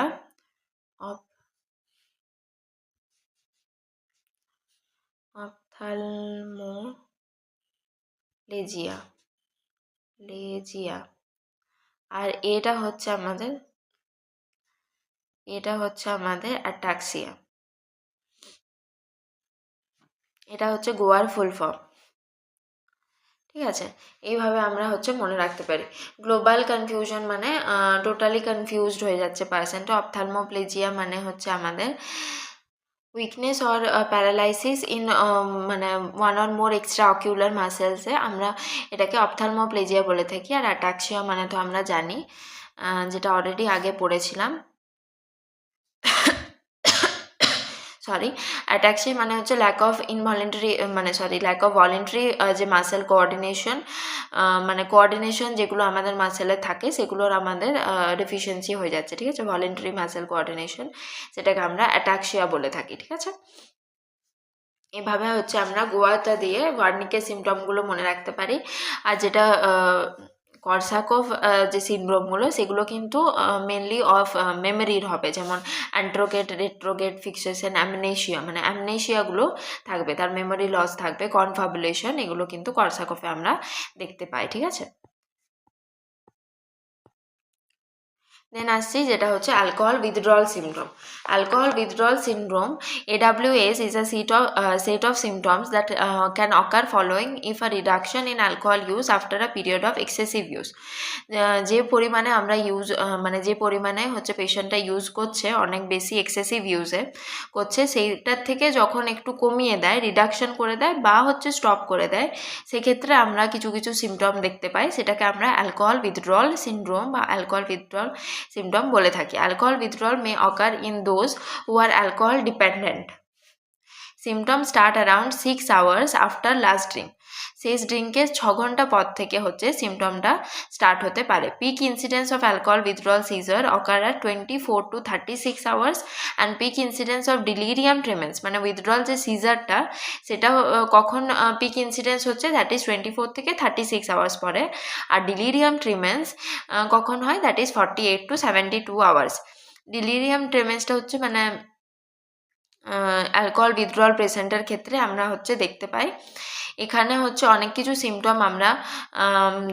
লেজিয়া। আর এটা হচ্ছে আমাদের অ্যাটাক্সিয়া। এটা হচ্ছে গোয়ার ফুল ফর্ম, ঠিক আছে? এইভাবে আমরা হচ্ছে মনে রাখতে পারি। গ্লোবাল কনফিউশন মানে টোটালি কনফিউজড হয়ে যাচ্ছে পার্সনটা। অপথ্যালমোপ্লেজিয়া মানে হচ্ছে আমাদের উইকনেস অর প্যারালাইসিস ইন মানে one or more extra ocular মাসেলসে, আমরা এটাকে অপথ্যালমোপ্লেজিয়া বলে থাকি। আর অ্যাটাক্সিয়া মানে তো আমরা জানি, যেটা অলরেডি আগে পড়েছিলাম, অ্যাটাক্সিয়া মানে হচ্ছে ল্যাক অফ ভলেন্টারি যে মাসেল কোঅর্ডিনেশন, মানে কোঅর্ডিনেশন যেগুলো আমাদের মাসেলে থাকে সেগুলোর আমাদের ডেফিসিয়েন্সি হয়ে যাচ্ছে, ঠিক আছে? ভলেন্টারি মাসেল কোঅর্ডিনেশন, সেটাকে আমরা অ্যাটাক্সিয়া বলে থাকি, ঠিক আছে? এভাবে হচ্ছে আমরা গোয়াটা দিয়ে ওয়ার্নিকের সিমটমগুলো মনে রাখতে পারি। আর যেটা কর্সাকফ যে সিনড্রোমগুলো সেগুলো কিন্তু মেনলি অফ মেমোরির হবে, যেমন অ্যান্ট্রোগেট, রেট্রোগেট, ফিক্সেশন, অ্যামনেশিয়া, মানে অ্যামনেশিয়াগুলো থাকবে, তার মেমোরি লস থাকবে, কনফাবুলেশন, এগুলো কিন্তু কর্সাকফে আমরা দেখতে পাই, ঠিক আছে? দেন আসছি যেটা হচ্ছে alcohol withdrawal syndrome. Alcohol withdrawal syndrome, AWS, is a set of symptoms that can occur following if a reduction in alcohol use after a period of excessive use. যে পরিমাণে আমরা মানে যে পরিমাণে হচ্ছে পেশেন্টটা ইউজ করছে, অনেক বেশি এক্সেসিভ ইউজে করছে, সেইটার থেকে যখন একটু কমিয়ে দেয়, রিডাকশন করে দেয় বা হচ্ছে স্টপ করে দেয়, সেক্ষেত্রে আমরা কিছু সিমটম দেখতে পাই, সেটাকে আমরা অ্যালকোহল উইথড্রল সিনড্রোম বা অ্যালকোহল উইথড্রল symptom বলে থাকি। Alcohol withdrawal may occur in those who are alcohol dependent. Symptoms start around 6 hours after last drink. শেষ ড্রিঙ্কের 6 ঘন্টা পর থেকে হচ্ছে সিমটমটা স্টার্ট হতে পারে। Peak incidence of alcohol withdrawal seizure occur at 24 to 36 hours and peak incidence of delirium tremens, মানে উইথড্রল যে সিজারটা সেটা কখন পিক ইনসিডেন্স হচ্ছে, দ্যাট ইজ 24 থেকে 36 আওয়ার্স পরে। আর ডিলিরিয়াম ট্রেমেন্স কখন হয়, that is 48 to 72 hours. Delirium ট্রেমেন্সটা হচ্ছে মানে অ্যালকোহল উইথড্রল পেশেন্টের ক্ষেত্রে আমরা হচ্ছে দেখতে পাই। এখানে হচ্ছে অনেক কিছু সিমটম আমরা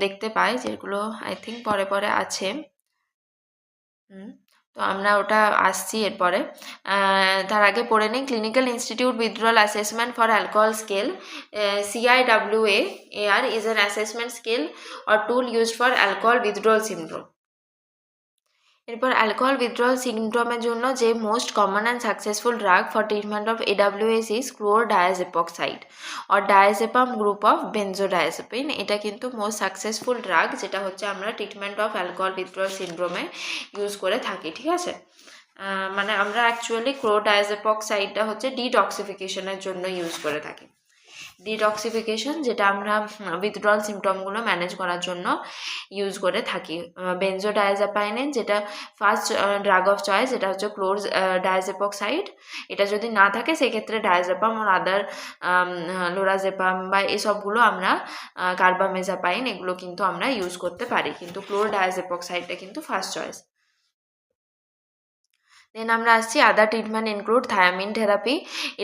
দেখতে পাই, যেগুলো আই থিঙ্ক পরে আছে, তো আমরা ওটা আসছি এরপরে। তার আগে পড়ে নিই clinical institute withdrawal assessment for alcohol scale. CIWAR is an assessment scale or tool used for alcohol withdrawal syndrome. এরপর অ্যালকোহল উইথড্রল সিনড্রোমের জন্য যে most common and successful drug for treatment of AWS is chlordiazepoxide or diazepam group of benzodiazepine. এটা কিন্তু মোস্ট সাকসেসফুল ড্রাগ, যেটা হচ্ছে আমরা ট্রিটমেন্ট অফ অ্যালকোহল উইথড্রল সিনড্রোমে ইউজ করে থাকি, ঠিক আছে। মানে আমরা অ্যাকচুয়ালি ক্লোরডায়াজেপক্সাইডটা হচ্ছে ডিটক্সিফিকেশনের জন্য ইউজ করে থাকি। ডিটক্সিফিকেশন যেটা আমরা উইথড্রল সিমটমগুলো ম্যানেজ করার জন্য ইউজ করে থাকি। বেনজোডায়াজেপাইনের যেটা ফার্স্ট ড্রাগ অফ চয়েস, যেটা হচ্ছে ক্লোরডায়াজেপক্সাইড। এটা যদি না থাকে সেক্ষেত্রে ডায়াজেপাম আর আদার লোরাজেপাম বা এসবগুলো আমরা কার্বামেজাপাইন এগুলো কিন্তু আমরা ইউজ করতে পারি, কিন্তু ক্লোরডায়াজেপক্সাইডটা কিন্তু ফার্স্ট চয়েস। দেন আমরা আসছি other treatment include thiamine therapy,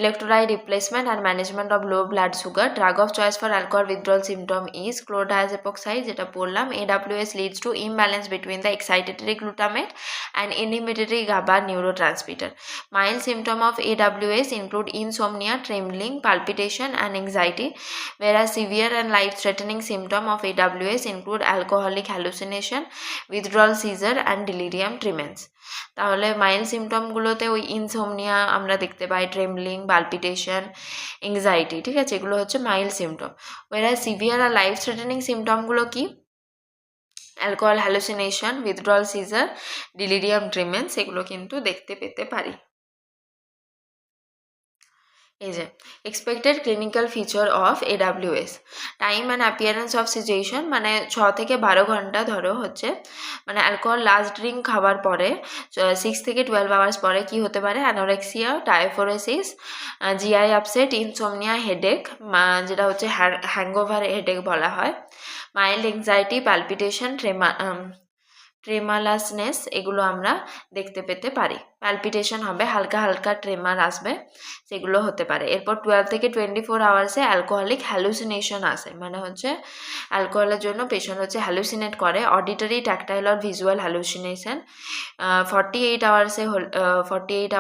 electrolyte replacement আর management of low blood sugar. Drug of choice for alcohol withdrawal symptom is chlordiazepoxide, যেটা বললাম। AWS leads to imbalance between the excitatory glutamate and inhibitory GABA neurotransmitter. Mild symptom of AWS include insomnia, trembling, palpitation and anxiety, whereas severe and life-threatening symptom of AWS include alcoholic hallucination, withdrawal seizure and delirium tremens. তাহলে মাইল্ড সিমটমগুলোতে ওই ইনসোমনিয়া আমরা দেখতে পাই, ট্রেমলিং, পালপিটেশন, এংজাইটি, ঠিক আছে, এগুলো হচ্ছে মাইল্ড সিমটম। ওয়েরাজ সিভিয়ার আর লাইফ থ্রেটেনিং সিমটমগুলো কি? Alcohol hallucination, withdrawal caesar, delirium ট্রিমেন্স, এগুলো কিন্তু দেখতে পেতে পারি। এই যে expected clinical feature of AWS, time and appearance of situation, মানে 6 থেকে 12 ঘন্টা ধরো হচ্ছে, মানে অ্যালকোহল লাস্ট ড্রিঙ্ক খাবার পরে 6 থেকে 12 আওয়ার্স পরে কি হতে পারে? Anorexia, diaphoresis, GI upset, insomnia, headache, যেটা হচ্ছে হ্যাংওভার হেডেক বলা হয়, মাইল্ড এংজাইটি, পালপিটেশন, ট্রেমালাসনেস, এগুলো আমরা দেখতে পেতে পারি। প্যালপিটেশন হবে, হালকা হালকা ট্রেমার আসবে, সেগুলো হতে পারে। এরপর 12 থেকে 24 আওয়ার্সে অ্যালকোহলিক হ্যালুসিনেশন আসে, মানে হচ্ছে অ্যালকোহলের জন্য পেশেন্ট হচ্ছে হ্যালুসিনেট করে, অডিটরি, ট্যাকটাইল আর ভিজুয়াল হ্যালুসিনেশন। 48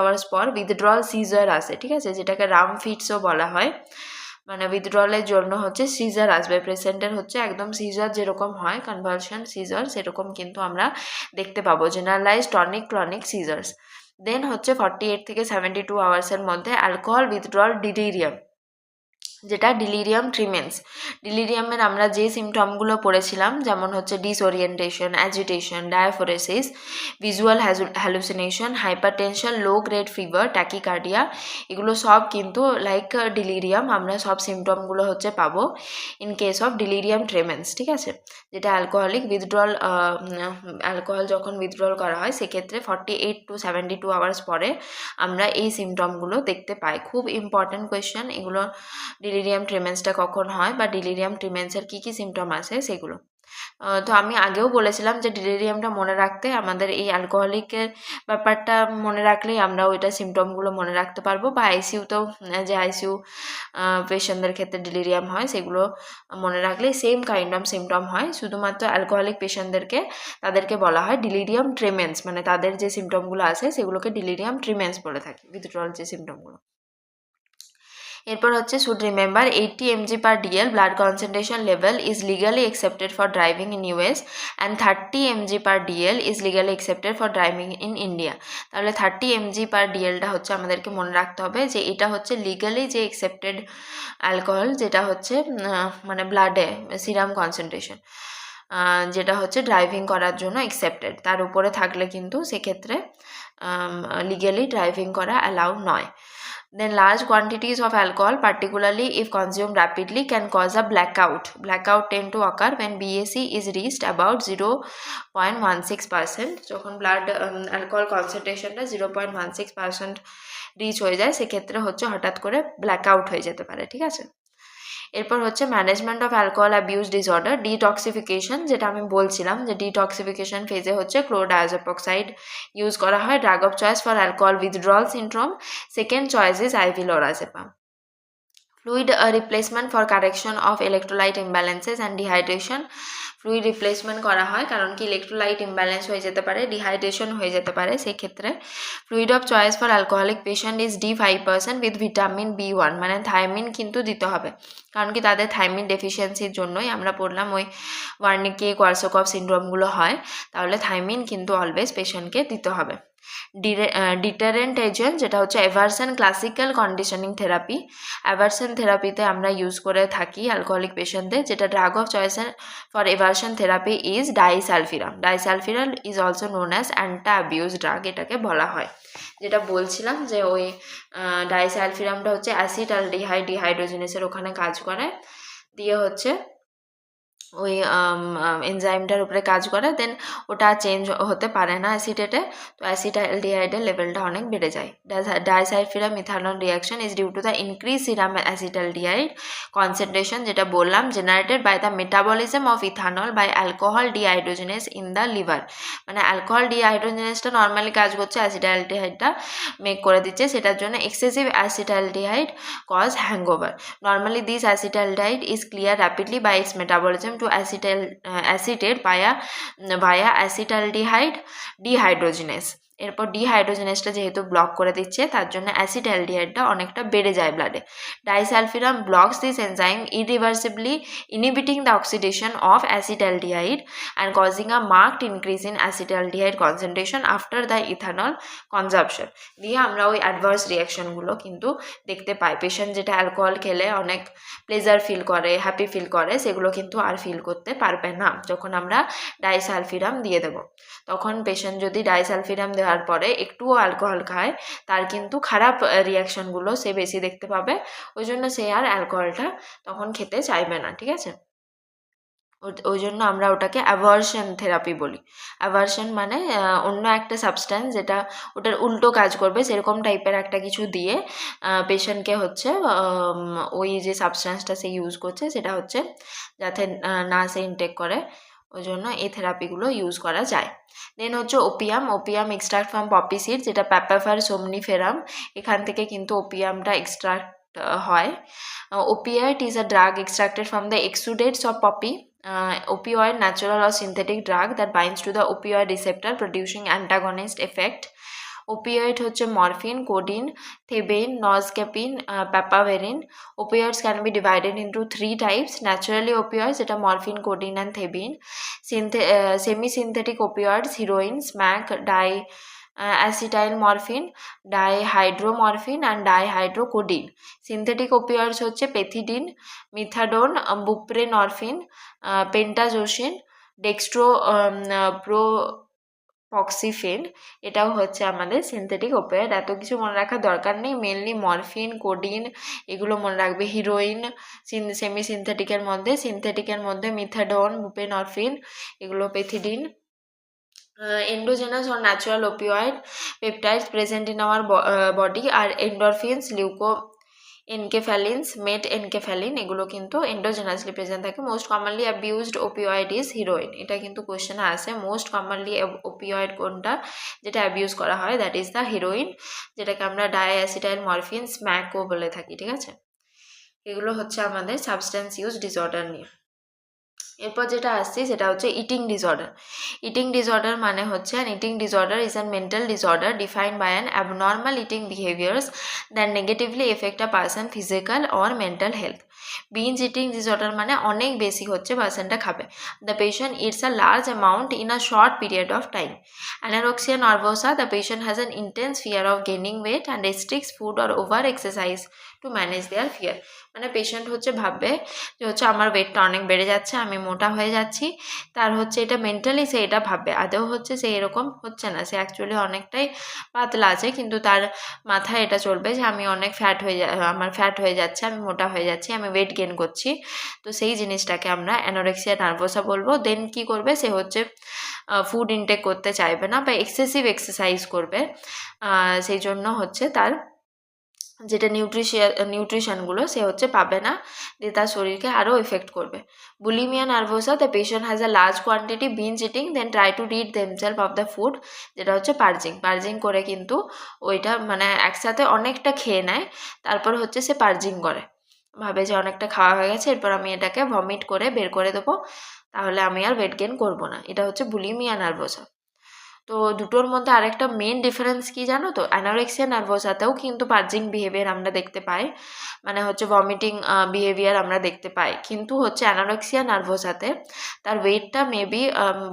আওয়ার্স পর উইথড্রল সিজার আসে, ঠিক আছে, যেটাকে রাম ফিটসও বলা হয়। মানে উইথড্রলের জন্য হচ্ছে সিজার আসবে, পেশেন্টের হচ্ছে একদম সিজার যেরকম হয়, কনভালশন সিজার, সেরকম কিন্তু আমরা দেখতে পাবো, generalise tonic clonic seizures. Then হচ্ছে 48 থেকে 72 আওয়ার্সের মধ্যে অ্যালকোহল উইথড্রল ডিলিরিয়াম, যেটা ডিলিরিয়াম ট্রিমেন্স। ডিলিরিয়ামের আমরা যে সিমটমগুলো পড়েছিলাম, যেমন হচ্ছে disorientation, agitation, diaphoresis, visual hallucination, hypertension, low grade fever, tachycardia, এগুলো সব কিন্তু লাইক ডিলিরিয়াম আমরা সব সিমটমগুলো হচ্ছে পাবো ইন কেস অফ ডিলিরিয়াম ট্রিমেন্স, ঠিক আছে, যেটা অ্যালকোহলিক উইথড্রল, অ্যালকোহল যখন উইথড্রল করা হয় সেক্ষেত্রে 48 to 72 আওয়ার্স পরে আমরা এই সিমটমগুলো দেখতে পাই। খুব ইম্পর্ট্যান্ট কোয়েশ্চেন এগুলো, ডিলিরিয়াম ট্রিমেন্সটা কখন হয় বা ডিলিরিয়াম ট্রিমেন্সের কী কী সিমটম আছে সেগুলো। তো আমি আগেও বলেছিলাম যে ডিলিরিয়ামটা মনে রাখতে আমাদের এই অ্যালকোহলিকের ব্যাপারটা মনে রাখলেই আমরা ওইটা সিমটমগুলো মনে রাখতে পারবো, বা আইসিইউতেও যে আইসিইউ পেশেন্টদের ক্ষেত্রে ডিলিরিয়াম হয় সেগুলো মনে রাখলে সেম কাইন্ড অফ সিমটম হয়। শুধুমাত্র অ্যালকোহলিক পেশেন্টদেরকে তাদেরকে বলা হয় ডিলিরিয়াম ট্রিমেন্স, মানে তাদের যে সিমটমগুলো আছে সেগুলোকে ডিলিরিয়াম ট্রিমেন্স বলে থাকি, উইথড্রল যে সিমটমগুলো। এরপর হচ্ছে should remember 80 mg per dl blood concentration level is legally accepted for driving in US and 30 mg per dl is legally accepted for driving in India। তাহলে 30 mg per dlটা হচ্ছে আমাদেরকে মনে রাখতে হবে যে এটা হচ্ছে লিগালি যে অ্যাকসেপ্টেড অ্যালকোহল, যেটা হচ্ছে মানে ব্লাডে সিরাম কনসেন্ট্রেশন, যেটা হচ্ছে ড্রাইভিং করার জন্য অ্যাকসেপ্টেড, তার উপরে থাকলে কিন্তু সেক্ষেত্রে লিগালি ড্রাইভিং করা অ্যালাউ নয়। Then large quantities of alcohol, particularly if consumed rapidly, can cause a blackout. Blackout tend to occur when BAC is reached about 0.16%. যখন ব্লাড অ্যালকোহল কনসেন্ট্রেশনটা 0.16% রিচ হয়ে যায় সেক্ষেত্রে হচ্ছে হঠাৎ করে ব্ল্যাকআউট হয়ে যেতে পারে, ঠিক আছে। এরপর হচ্ছে management of alcohol abuse disorder, detoxification, যেটা আমি বলছিলাম যে ডিটক্সিফিকেশন ফেজে হচ্ছে ক্লোরডায়াজেপক্সাইড ইউজ করা হয়। Drug of choice for alcohol withdrawal syndrome, second choice is IV lorazepam. Fluid replacement for correction of electrolyte imbalances and dehydration. Fluid replacement করা হয় কারণ কি ইলেকট্রোলাইট ইমব্যালেন্স হয়ে যেতে পারে, ডিহাইড্রেশন হয়ে যেতে পারে। সেক্ষেত্রে fluid of choice for alcoholic patient is D5% with vitamin B1, মানে থাইমিন কিন্তু দিতে হবে, কারণ কি তাদের থাইমিন ডেফিসিয়েন্সির জন্যই আমরা পড়লাম ওই ওয়ার্নিকে কোয়ারসাকফ সিনড্রোমগুলো হয়, তাহলে থাইমিন কিন্তু অলওয়েজ পেশেন্টকে দিতে হবে। ডিটারেন্ট এজেন্ট যেটা হচ্ছে aversion classical conditioning therapy. Aversion থেরাপিতে আমরা ইউজ করে থাকি অ্যালকোহলিক পেশেন্টদের, যেটা drug of choice for aversion therapy is disulfiram. Disulfiram is also known as Antabuse drug, এটাকে বলা হয়। যেটা বলছিলাম যে ওই ডাইসালফিরামটা হচ্ছে অ্যাসিটালডিহাইড ডিহাইড্রোজেনেসের ওখানে কাজ করে, দিয়ে হচ্ছে ওই এনজাইমটার উপরে কাজ করে, দেন ওটা চেঞ্জ হতে পারে না অ্যাসিটেটে, তো অ্যাসিটালডিহাইডের লেভেলটা অনেক বেড়ে যায়। Disulfiram ethanol reaction is due to the increase serum acetaldehyde concentration, যেটা বললাম generated by the metabolism of ethanol by alcohol dehydrogenase in the liver. মানে অ্যালকোহল ডিহাইড্রোজেনেসটা নর্মালি কাজ করছে, অ্যাসিটালডিহাইডটা মেক করে দিচ্ছে, সেটার জন্য excessive acetaldehyde cause hangover. Normally, this acetaldehyde is cleared rapidly by its metabolism to acetate via acetaldehyde dehydrogenase. এরপর ডিহাইড্রোজেনেসটা যেহেতু ব্লক করে দিচ্ছে তার জন্য অ্যাসিটালডিহাইডটা অনেকটা বেড়ে যায় ব্লাডে। Disulfiram blocks this enzyme irreversibly, inhibiting the oxidation of acetaldehyde and causing a marked increase in acetaldehyde concentration after the ethanol consumption. দিয়ে আমরা ওই অ্যাডভার্স রিয়াকশনগুলো কিন্তু দেখতে পাই। পেশেন্ট যেটা অ্যালকোহল খেলে অনেক প্লেজার ফিল করে, হ্যাপি ফিল করে, সেগুলো কিন্তু আর ফিল করতে পারবে না যখন আমরা ডাইসালফিরাম দিয়ে দেবো। তখন পেশেন্ট যদি ডাইসালফিরাম দেওয়ার পরে একটুও অ্যালকোহল খায়, তার কিন্তু খারাপ রিয়াকশনগুলো সে বেশি দেখতে পাবে, ওই জন্য সে আর অ্যালকোহলটা তখন খেতে চাইবে না, ঠিক আছে? ওই জন্য আমরা ওটাকে অ্যাভারশন থেরাপি বলি। অ্যাভারশন মানে অন্য একটা সাবস্ট্যান্স যেটা ওটার উল্টো কাজ করবে, সেরকম টাইপের একটা কিছু দিয়ে পেশেন্টকে হচ্ছে ওই যে সাবস্ট্যান্সটা সে ইউজ করছে সেটা হচ্ছে যাতে না সে ইনটেক করে, ওই জন্য এই থেরাপিগুলো ইউজ করা যায়। দেন হচ্ছে opium extract from poppy seed, যেটা প্যাপাফার সোমনিফেরাম, এখান থেকে কিন্তু ওপিয়ামটা এক্সট্রাক্ট হয়। Opioid is a drug extracted from the exudates of poppy. Opioid, natural or synthetic drug that binds to the opioid receptor producing antagonist effect. Opioid হচ্ছে morphine, codeine, thebaine, noscapine, papaverine. Opioids can be divided into 3 types. Naturally opioids, যেটা morphine, codeine and থেবেইন. Semi-synthetic opioids, heroin, smack, acetyl morphine, dihydromorphine and dihydrocodeine. Synthetic opioids হচ্ছে পেথিডিন, মিথাডোন, বুপ্রেনরফিন, পেন্টাজোসিন, ডেক্সট্রোপ্রোপক্সিফেন, এটাও হচ্ছে আমাদের সিনথেটিক ওপিয়েড। এত কিছু মনে রাখার দরকার নেই, মেনলি মরফিন, কোডিন এগুলো মনে রাখবে। হিরোইন সেমি সিনথেটিকের মধ্যে, সিনথেটিকের মধ্যে মিথাডোন, বুপ্রেনরফিন, এগুলো pethidine. Endogenous or natural opioid peptides present in our body are endorphins, leukoencaphalins, metencaphalin, এগুলো কিন্তু এন্ডোজেনাসলি প্রেজেন্ট থাকে। Most commonly abused opioid is heroine, এটা কিন্তু কোশ্চেনে আসে। মোস্ট কমনলি ওপিওয়েড কোনটা যেটা অ্যাবিউজ করা হয়, দ্যাট ইজ দ্য হিরোইন, যেটাকে আমরা ডাইঅ্যাসিটাইল মরফিন, স্ম্যাকও বলে থাকি, ঠিক আছে? এগুলো হচ্ছে আমাদের সাবস্টেন্স ইউজ ডিসঅর্ডার নিয়ে। এরপর যেটা আসছে সেটা হচ্ছে ইটিং ডিসঅর্ডার। ইটিং ডিসঅর্ডার মানে হচ্ছে an eating disorder is an mental disorder defined by an abnormal eating behaviours that negatively affect a person physical or mental health. Binge eating disorder মানে অনেক বেশি হচ্ছে পার্সনটা খাবে। The patient eats a large amount in a short period of time. Anorexia nervosa, the patient has an intense fear of gaining weight and restricts food or over exercise to manage their fear. মানে পেশেন্ট হচ্ছে ভাববে যে হচ্ছে আমার ওয়েটটা অনেক বেড়ে যাচ্ছে, আমি মোটা হয়ে যাচ্ছি, তার হচ্ছে এটা মেন্টালি সে এটা ভাববে, আদৌ হচ্ছে সে এরকম হচ্ছে না, সে অ্যাকচুয়ালি অনেকটাই পাতলা আছে, কিন্তু তার মাথায় এটা চলবে যে আমি অনেক আমার ফ্যাট হয়ে যাচ্ছে, আমি মোটা হয়ে যাচ্ছি, আমি ওয়েট গেইন করছি। তো সেই জিনিসটাকে আমরা অ্যানোরেক্সিয়া নার্ভোসা বলবো। দেন কি করবে, সে হচ্ছে ফুড ইনটেক করতে চাইবে না বা এক্সেসিভ এক্সারসাইজ করবে, সেই জন্য হচ্ছে তার যেটা নিউট্রিশনগুলো সে হচ্ছে পাবে না, দিয়ে তার শরীরকে আরও এফেক্ট করবে। Bulimia nervosa, the patient has a large quantity binge eating then try to rid themselves of the food, যেটা হচ্ছে পার্জিং করে কিন্তু ওইটা মানে একসাথে অনেকটা খেয়ে নেয়, তারপর হচ্ছে সে পার্জিং করে। ভাবে যে অনেকটা খাওয়া হয়ে গেছে, এরপর আমি এটাকে ভমিট করে বের করে দেবো, তাহলে আমি আর ওয়েট গেইন করবো না। এটা হচ্ছে বুলিমিয়া নার্ভোসা। তো দুটোর মধ্যে আরেকটা মেন ডিফারেন্স কি জানো তো, অ্যানোরেক্সিয়া নার্ভোসাতেও কিন্তু পার্জিং বিহেভিয়ার আমরা দেখতে পাই, মানে হচ্ছে ভমিটিং বিহেভিয়ার আমরা দেখতে পাই, কিন্তু হচ্ছে অ্যানোরেক্সিয়া নার্ভোসাতে তার ওয়েটটা মেবি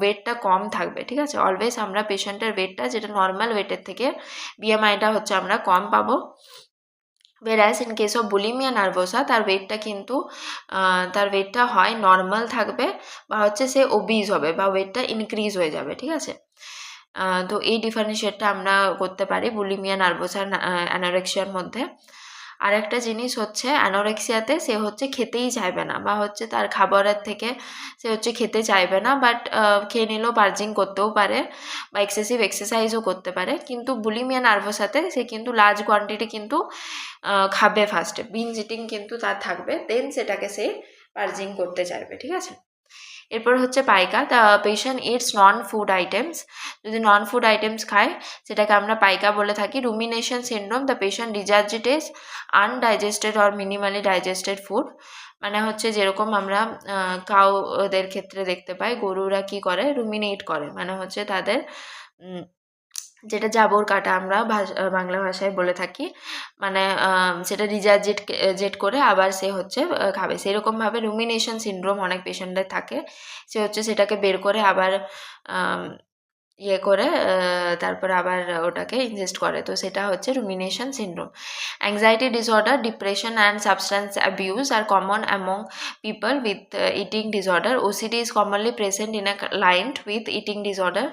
ওয়েটটা কম থাকবে, ঠিক আছে। অলওয়েজ আমরা পেশেন্টের ওয়েটটা যেটা নর্মাল ওয়েটের থেকে বিএমআইটা হচ্ছে আমরা কম পাবো। whereas in case of bulimia nervosa তার ওয়েটটা হয় নর্মাল থাকবে, বা হচ্ছে সে ওবিজ হবে বা ওয়েটটা ইনক্রিজ হয়ে যাবে, ঠিক আছে। তো এই ডিফারেন্সিয়েটটা আমরা করতে পারি বুলিমিয়া নার্ভোসা অ্যানোরেক্সিয়ার মধ্যে। আর একটা জিনিস হচ্ছে অ্যানোরেক্সিয়াতে সে হচ্ছে খেতেই চাইবে না, বা হচ্ছে তার খাবারের থেকে সে হচ্ছে খেতে চাইবে না, বাট খেয়ে নিলেও পার্জিং করতেও পারে বা এক্সেসিভ এক্সারসাইজও করতে পারে। কিন্তু বুলিমিয়া নার্ভোসাতে সে কিন্তু লার্জ কোয়ান্টিটি কিন্তু খাবে ফার্স্টে, বিঞ্জ ইটিং কিন্তু তার থাকবে, দেন সেটাকে সে পার্জিং করতে চাইবে, ঠিক আছে। এরপর হচ্ছে pica, the patient eats non food items, যদি নন ফুড আইটেমস খায় সেটাকে আমরা পাইকা বলে থাকি। Rumination syndrome, the patient regurgitates undigested or minimally digested food, মানে হচ্ছে যেরকম আমরা কাউদের ক্ষেত্রে দেখতে পাই, গরুরা কি করে, রুমিনেট করে, মানে হচ্ছে তাদের যেটা জাবর কাটা আমরা বাংলা ভাষায় বলে থাকি, মানে সেটা জেট করে আবার সে হচ্ছে খাবে, সেরকমভাবে রুমিনেশন সিনড্রোম অনেক পেশেন্টদের থাকে, সে হচ্ছে সেটাকে বের করে আবার ইয়ে করে তারপর আবার ওটাকে ইনজেস্ট করে, তো সেটা হচ্ছে rumination syndrome. Anxiety disorder, depression and substance abuse are common among people with eating disorder. OCD is commonly present in a client with eating disorder,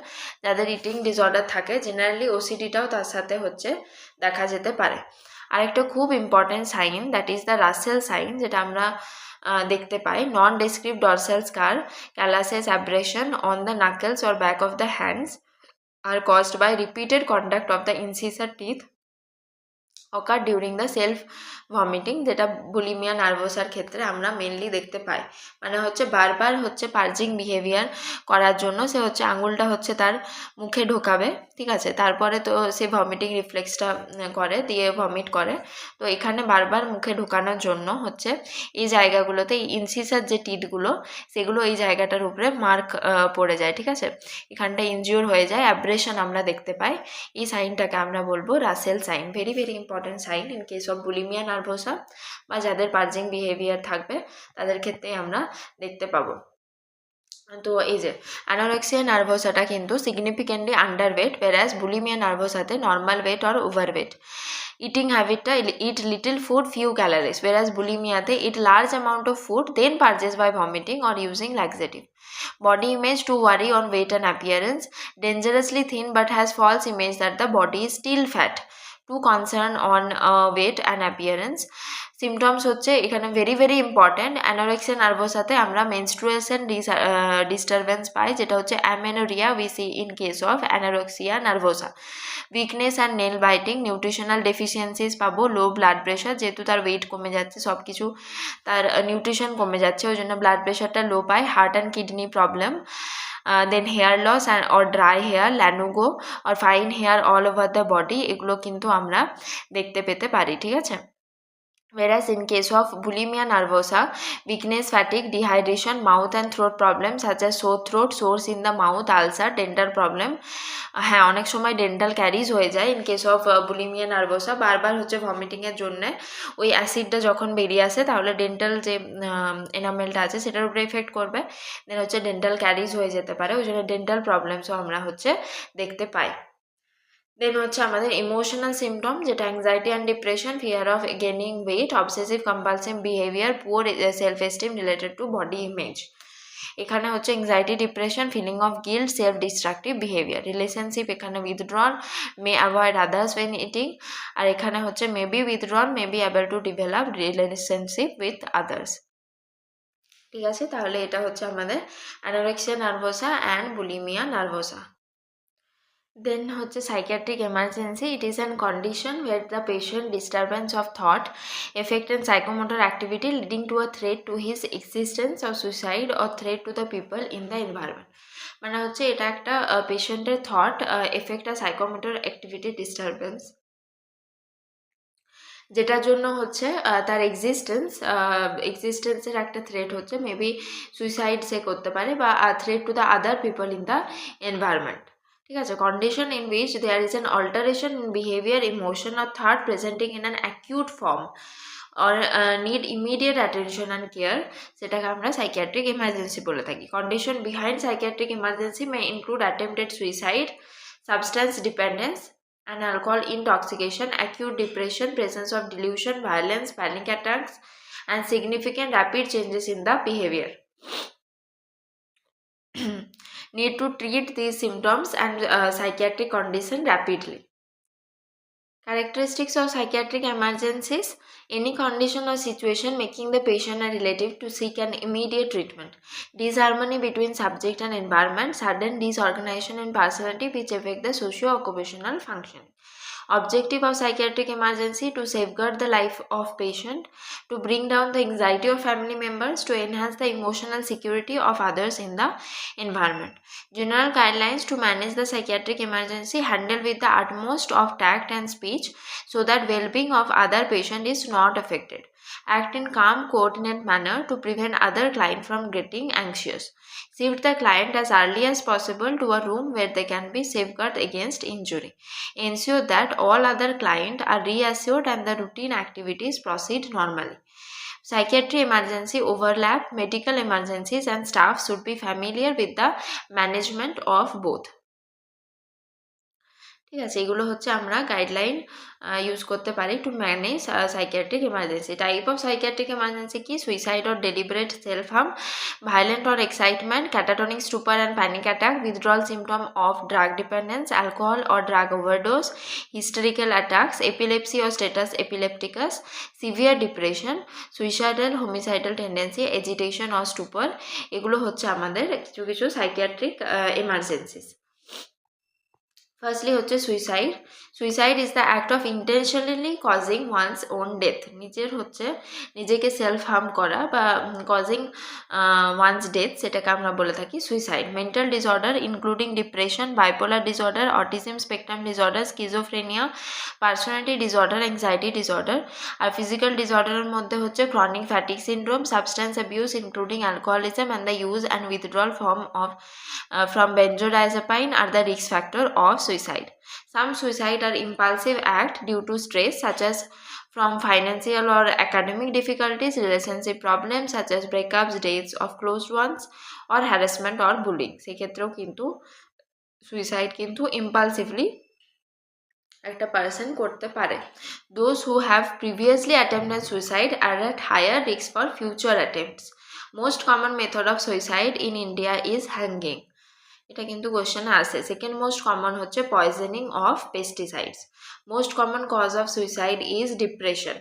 যাদের ইটিং ডিসঅর্ডার থাকে জেনারেলি ওসিডিটাও তার সাথে হচ্ছে দেখা যেতে পারে। আরেকটা খুব important sign, that is the Russell sign, যেটা আমরা দেখতে পাই। Non descript dorsal scar, calluses abrasion on the knuckles or back of the hands are caused by repeated contact of the incisor teeth occur during the self vomiting, যেটা বুলিমিয়া নার্ভোসার ক্ষেত্রে আমরা মেনলি দেখতে পাই। মানে হচ্ছে বারবার হচ্ছে পার্জিং বিহেভিয়ার করার জন্য সে হচ্ছে আঙুলটা হচ্ছে তার মুখে ঢোকাবে, ঠিক আছে, তারপরে তো সে ভমিটিং রিফ্লেক্সটা করে, দিয়ে ভমিট করে। তো এখানে বারবার মুখে ঢোকানোর জন্য হচ্ছে এই জায়গাগুলোতে ইনসিসার যে টিথগুলো সেগুলো এই জায়গাটার উপরে মার্ক পড়ে যায়, ঠিক আছে, এখানটা ইনজিওর হয়ে যায়, অ্যাব্রেশন আমরা দেখতে পাই। এই সাইনটাকে আমরা বলবো Russell sign, very very important sign in case of bulimia nervosa, বা যাদের পার্জিং বিহেভিয়ার থাকবে তাদের ক্ষেত্রে আমরা দেখতে পাবো। তো এই যে অ্যানোরেক্সিয়া নার্ভোসাটা কিন্তু সিগনিফিকেন্টলি আন্ডারওয়েট, whereas বুলিমিয়া নার্ভোসাতে normal weight or overweight. Eating হ্যাবিটটা eat little food few calories, whereas বুলিমিয়াতে eat large amount of food then purchase by vomiting or using laxative. Body image to worry on weight and appearance, dangerously thin but has false image that the body is still fat, to concern on weight and appearance. Symptoms হচ্ছে এখানে ভেরি ভেরি ইম্পর্ট্যান্ট, অ্যানোরেক্সিয়া নার্ভোসাতে আমরা মেনস্ট্রুয়েশন ডিস্টারবেন্স পাই, যেটা হচ্ছে amenorrhoea we see in case of anorexia nervosa. Weakness and nail biting, nutritional deficiencies পাবো, লো ব্লাড প্রেশার, যেহেতু তার ওয়েট কমে যাচ্ছে, সব কিছু তার নিউট্রিশন কমে যাচ্ছে, ওই জন্য ব্লাড প্রেশারটা লো পায়। Heart and kidney problem, then hair loss and or dry hair, lanugo or fine hair all over the body, এগুলো কিন্তু আমরা দেখতে পেতে পারি, ঠিক আছে। Whereas in case of bulimia nervosa, weakness, fatigue, dehydration, mouth and throat problems such as sore throat, sores in the mouth, ulcer, dental problem, হ্যাঁ অনেক সময় ডেন্টাল ক্যারিজ হয়ে যায় in case of bulimia nervosa, বারবার হচ্ছে ভমিটিংয়ের জন্যে ওই অ্যাসিডটা যখন বেরিয়ে আসে তাহলে ডেন্টাল যে এনামেলটা আছে সেটার উপরে এফেক্ট করবে, দেন হচ্ছে ডেন্টাল ক্যারিজ হয়ে যেতে পারে, ওই জন্য ডেন্টাল প্রবলেমসও আমরা হচ্ছে দেখতে পাই। দেন হচ্ছে আমাদের ইমোশনাল সিমটম, যেটা anxiety and depression, fear of gaining weight, obsessive compulsive behaviour, poor self esteem related to body image. এখানে হচ্ছে anxiety depression, feeling of guilt, self destructive behaviour. Relationship এখানে withdrawn, may avoid others when eating, আর এখানে হচ্ছে may be withdrawn, may be able to develop relationship with others, ঠিক আছে। তাহলে এটা হচ্ছে আমাদের anorexia nervosa and bulimia nervosa. Then হচ্ছে psychiatric emergency, it is an condition where the patient disturbance of thought affect and psychomotor activity leading to a threat to his existence or suicide or threat to the people in the environment. মানে হচ্ছে এটা একটা পেশেন্টের থট এফেক্ট আর সাইকোমোটর অ্যাক্টিভিটি ডিস্টারবেন্স, যেটার জন্য হচ্ছে তার এক্সিস্টেন্সের একটা থ্রেট হচ্ছে, মেবি সুইসাইড সে করতে পারে বা threat to the other people in the environment. ঠিক আছে, condition in which there is an alteration in behaviour, emotion or thought presenting in an acute form or need immediate attention and care, সেটাকে আমরা সাইকিয়াট্রিক এমার্জেন্সি বলে থাকি। Condition behind psychiatric emergency may include attempted suicide, substance dependence and alcohol intoxication, acute depression, presence of delusion, violence, panic attacks, and significant rapid changes in the behavior. Need to treat these symptoms and psychiatric condition rapidly. Characteristics of psychiatric emergencies: any condition or situation making the patient or relative to seek an immediate treatment, disharmony between subject and environment, sudden disorganization in personality which affect the socio-occupational functioning. Objective of psychiatric emergency: to safeguard the life of patient, to bring down the anxiety of family members, to enhance the emotional security of others in the environment. General guidelines to manage the psychiatric emergency: handle with the utmost of tact and speech so that well-being of other patient is not affected. Act in calm, coordinate manner to prevent other client from getting anxious. Shift the client as early as possible to a room where they can be safeguarded against injury. Ensure that all other clients are reassured and the routine activities proceed normally. Psychiatry emergency overlap medical emergencies and staff should be familiar with the management of both. ঠিক আছে, এগুলো হচ্ছে আমরা গাইডলাইন ইউজ করতে পারি to manage psychiatric emergency. Type of psychiatric emergency কি? Suicide or deliberate self harm, violent or excitement, catatonic stupor and panic attack, withdrawal symptom of drug dependence, alcohol or drug overdose, hysterical attacks, epilepsy or status epilepticus, severe depression, suicidal homicidal tendency, agitation or stupor, এগুলো হচ্ছে আমাদের কিছু কিছু সাইকিয়াট্রিক এমার্জেন্সিস। ফার্স্টলি হচ্ছে suicide. Suicide is the act of intentionally causing one's own death, নিজেকে সেলফ হার্ম করা বা কজিং ওয়ান্স ডেথ, সেটাকে আমরা বলে থাকি suicide. Mental disorder including depression, bipolar disorder, autism spectrum disorder, schizophrenia, personality disorder, anxiety disorder. আর ফিজিক্যাল ডিসঅর্ডারের মধ্যে হচ্ছে chronic fatigue syndrome, substance abuse including alcoholism and the use and withdrawal from benzodiazepine are the risk factor of suicide. Some suicide are impulsive act due to stress such as from financial or academic difficulties, relationship problems such as breakups, deaths of closed ones, or harassment or bullying. সেক্ষেত্রেও কিন্তু সুইসাইড কিন্তু ইম্পালসিভলি একটা পার্সন করতে পারে। Those who have previously attempted suicide are at higher risk for future attempts. Most common method of suicide in India is hanging. এটা কিন্তু কোশ্চেনে আসে। সেকেন্ড মোস্ট কমন হচ্ছে poisoning of pesticides. Most common cause of suicide is depression.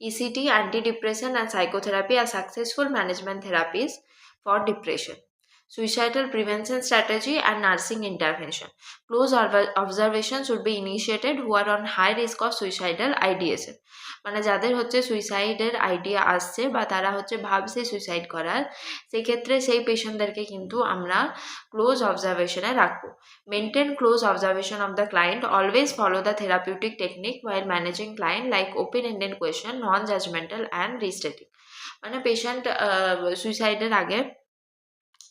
ECT, antidepressant and psychotherapy are successful management therapies for depression. Suicidal prevention strategy and nursing intervention. Close observation should be initiated who are on high risk of suicidal ideation. মানে যাদের হচ্ছে সুইসাইডের আইডিয়া আসছে বা তারা হচ্ছে ভাবছে সুইসাইড করার, সেক্ষেত্রে সেই পেশেন্টদেরকে কিন্তু আমরা ক্লোজ অবজারভেশনে রাখবো। Maintain close observation of the client, always follow the therapeutic technique while managing client like open ended question, non judgmental and restating. মানে পেশেন্ট সুইসাইডের আগে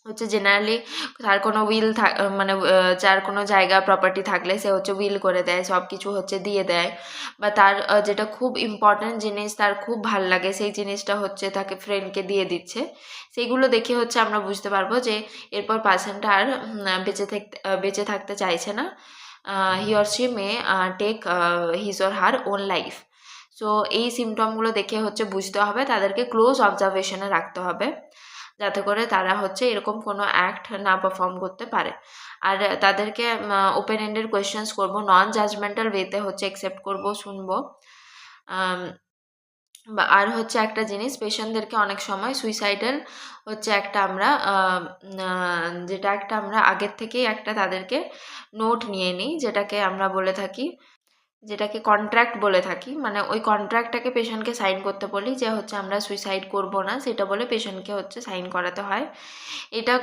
হচ্ছে জেনারেলি তার কোনো উইল মানে যার কোনো জায়গা প্রপার্টি থাকলে সে হচ্ছে উইল করে দেয়, সব কিছু হচ্ছে দিয়ে দেয়, বা তার যেটা খুব ইম্পর্ট্যান্ট জিনিস তার খুব ভাল লাগে সেই জিনিসটা হচ্ছে তাকে ফ্রেন্ডকে দিয়ে দিচ্ছে। সেইগুলো দেখে হচ্ছে আমরা বুঝতে পারবো যে এরপর পার্সনটা আর বেঁচে থাকতে চাইছে না। He or she may take his or her own life. So এই সিমটমগুলো দেখে হচ্ছে বুঝতে হবে, তাদেরকে ক্লোজ অবজারভেশনে রাখতে হবে যাতে করে তারা হচ্ছে এরকম কোনো অ্যাক্ট না পারফর্ম করতে পারে। আর তাদেরকে ওপেন এন্ডেড কোয়েশ্চেন্স করবো, নন জাজমেন্টাল ওয়েতে হচ্ছে অ্যাকসেপ্ট করবো, শুনবো। আর হচ্ছে একটা জিনিস, পেশেন্টদেরকে অনেক সময় সুইসাইডাল হচ্ছে একটা আমরা আগের থেকেই একটা তাদেরকে নোট নিয়ে নিই, যেটাকে আমরা বলে থাকি যেটাকে কন্ট্রাক্ট বলে থাকি, মানে ওই কন্ট্রাক্টটাকে পেশেন্টকে সাইন করতে বলি যে হচ্ছে আমরা সুইসাইড করব না, সেটা বলে পেশেন্টকে হচ্ছে সাইন করাতে হয়। এটা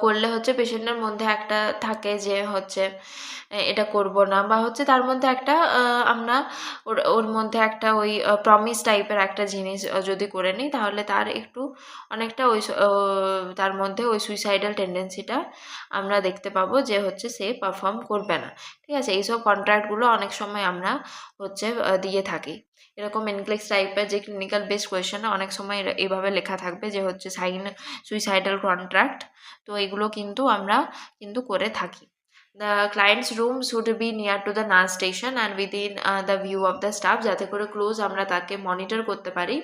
করলে হচ্ছে পেশেন্টের মধ্যে একটা থাকে যে হচ্ছে এটা করব না, বা হচ্ছে তার মধ্যে একটা আমরা ওর মধ্যে একটা ওই প্রমিস টাইপের একটা জিনিস যদি করে নিই, তাহলে তার একটু অনেকটা ওই তার মধ্যে ওই সুইসাইডাল টেন্ডেন্সিটা আমরা দেখতে পাবো যে হচ্ছে সে পারফর্ম করবে না। ঠিক আছে, এইসব কন্ট্রাক্টগুলো অনেক সময় আমরা হচ্ছে দিয়ে থাকি। এরকম এনক্লেক্স টাইপের যে ক্লিনিক্যাল বেসড কোয়েশ্চেনে অনেক সময় এইভাবে লেখা থাকবে যে হচ্ছে সাইন সুইসাইডাল কন্ট্রাক্ট। তো এগুলো কিন্তু আমরা কিন্তু করে থাকি। The client's room should be near to the nurse station and within the view of the staff, যাতে করে ক্লোজ আমরা তাকে মনিটর করতে পারি।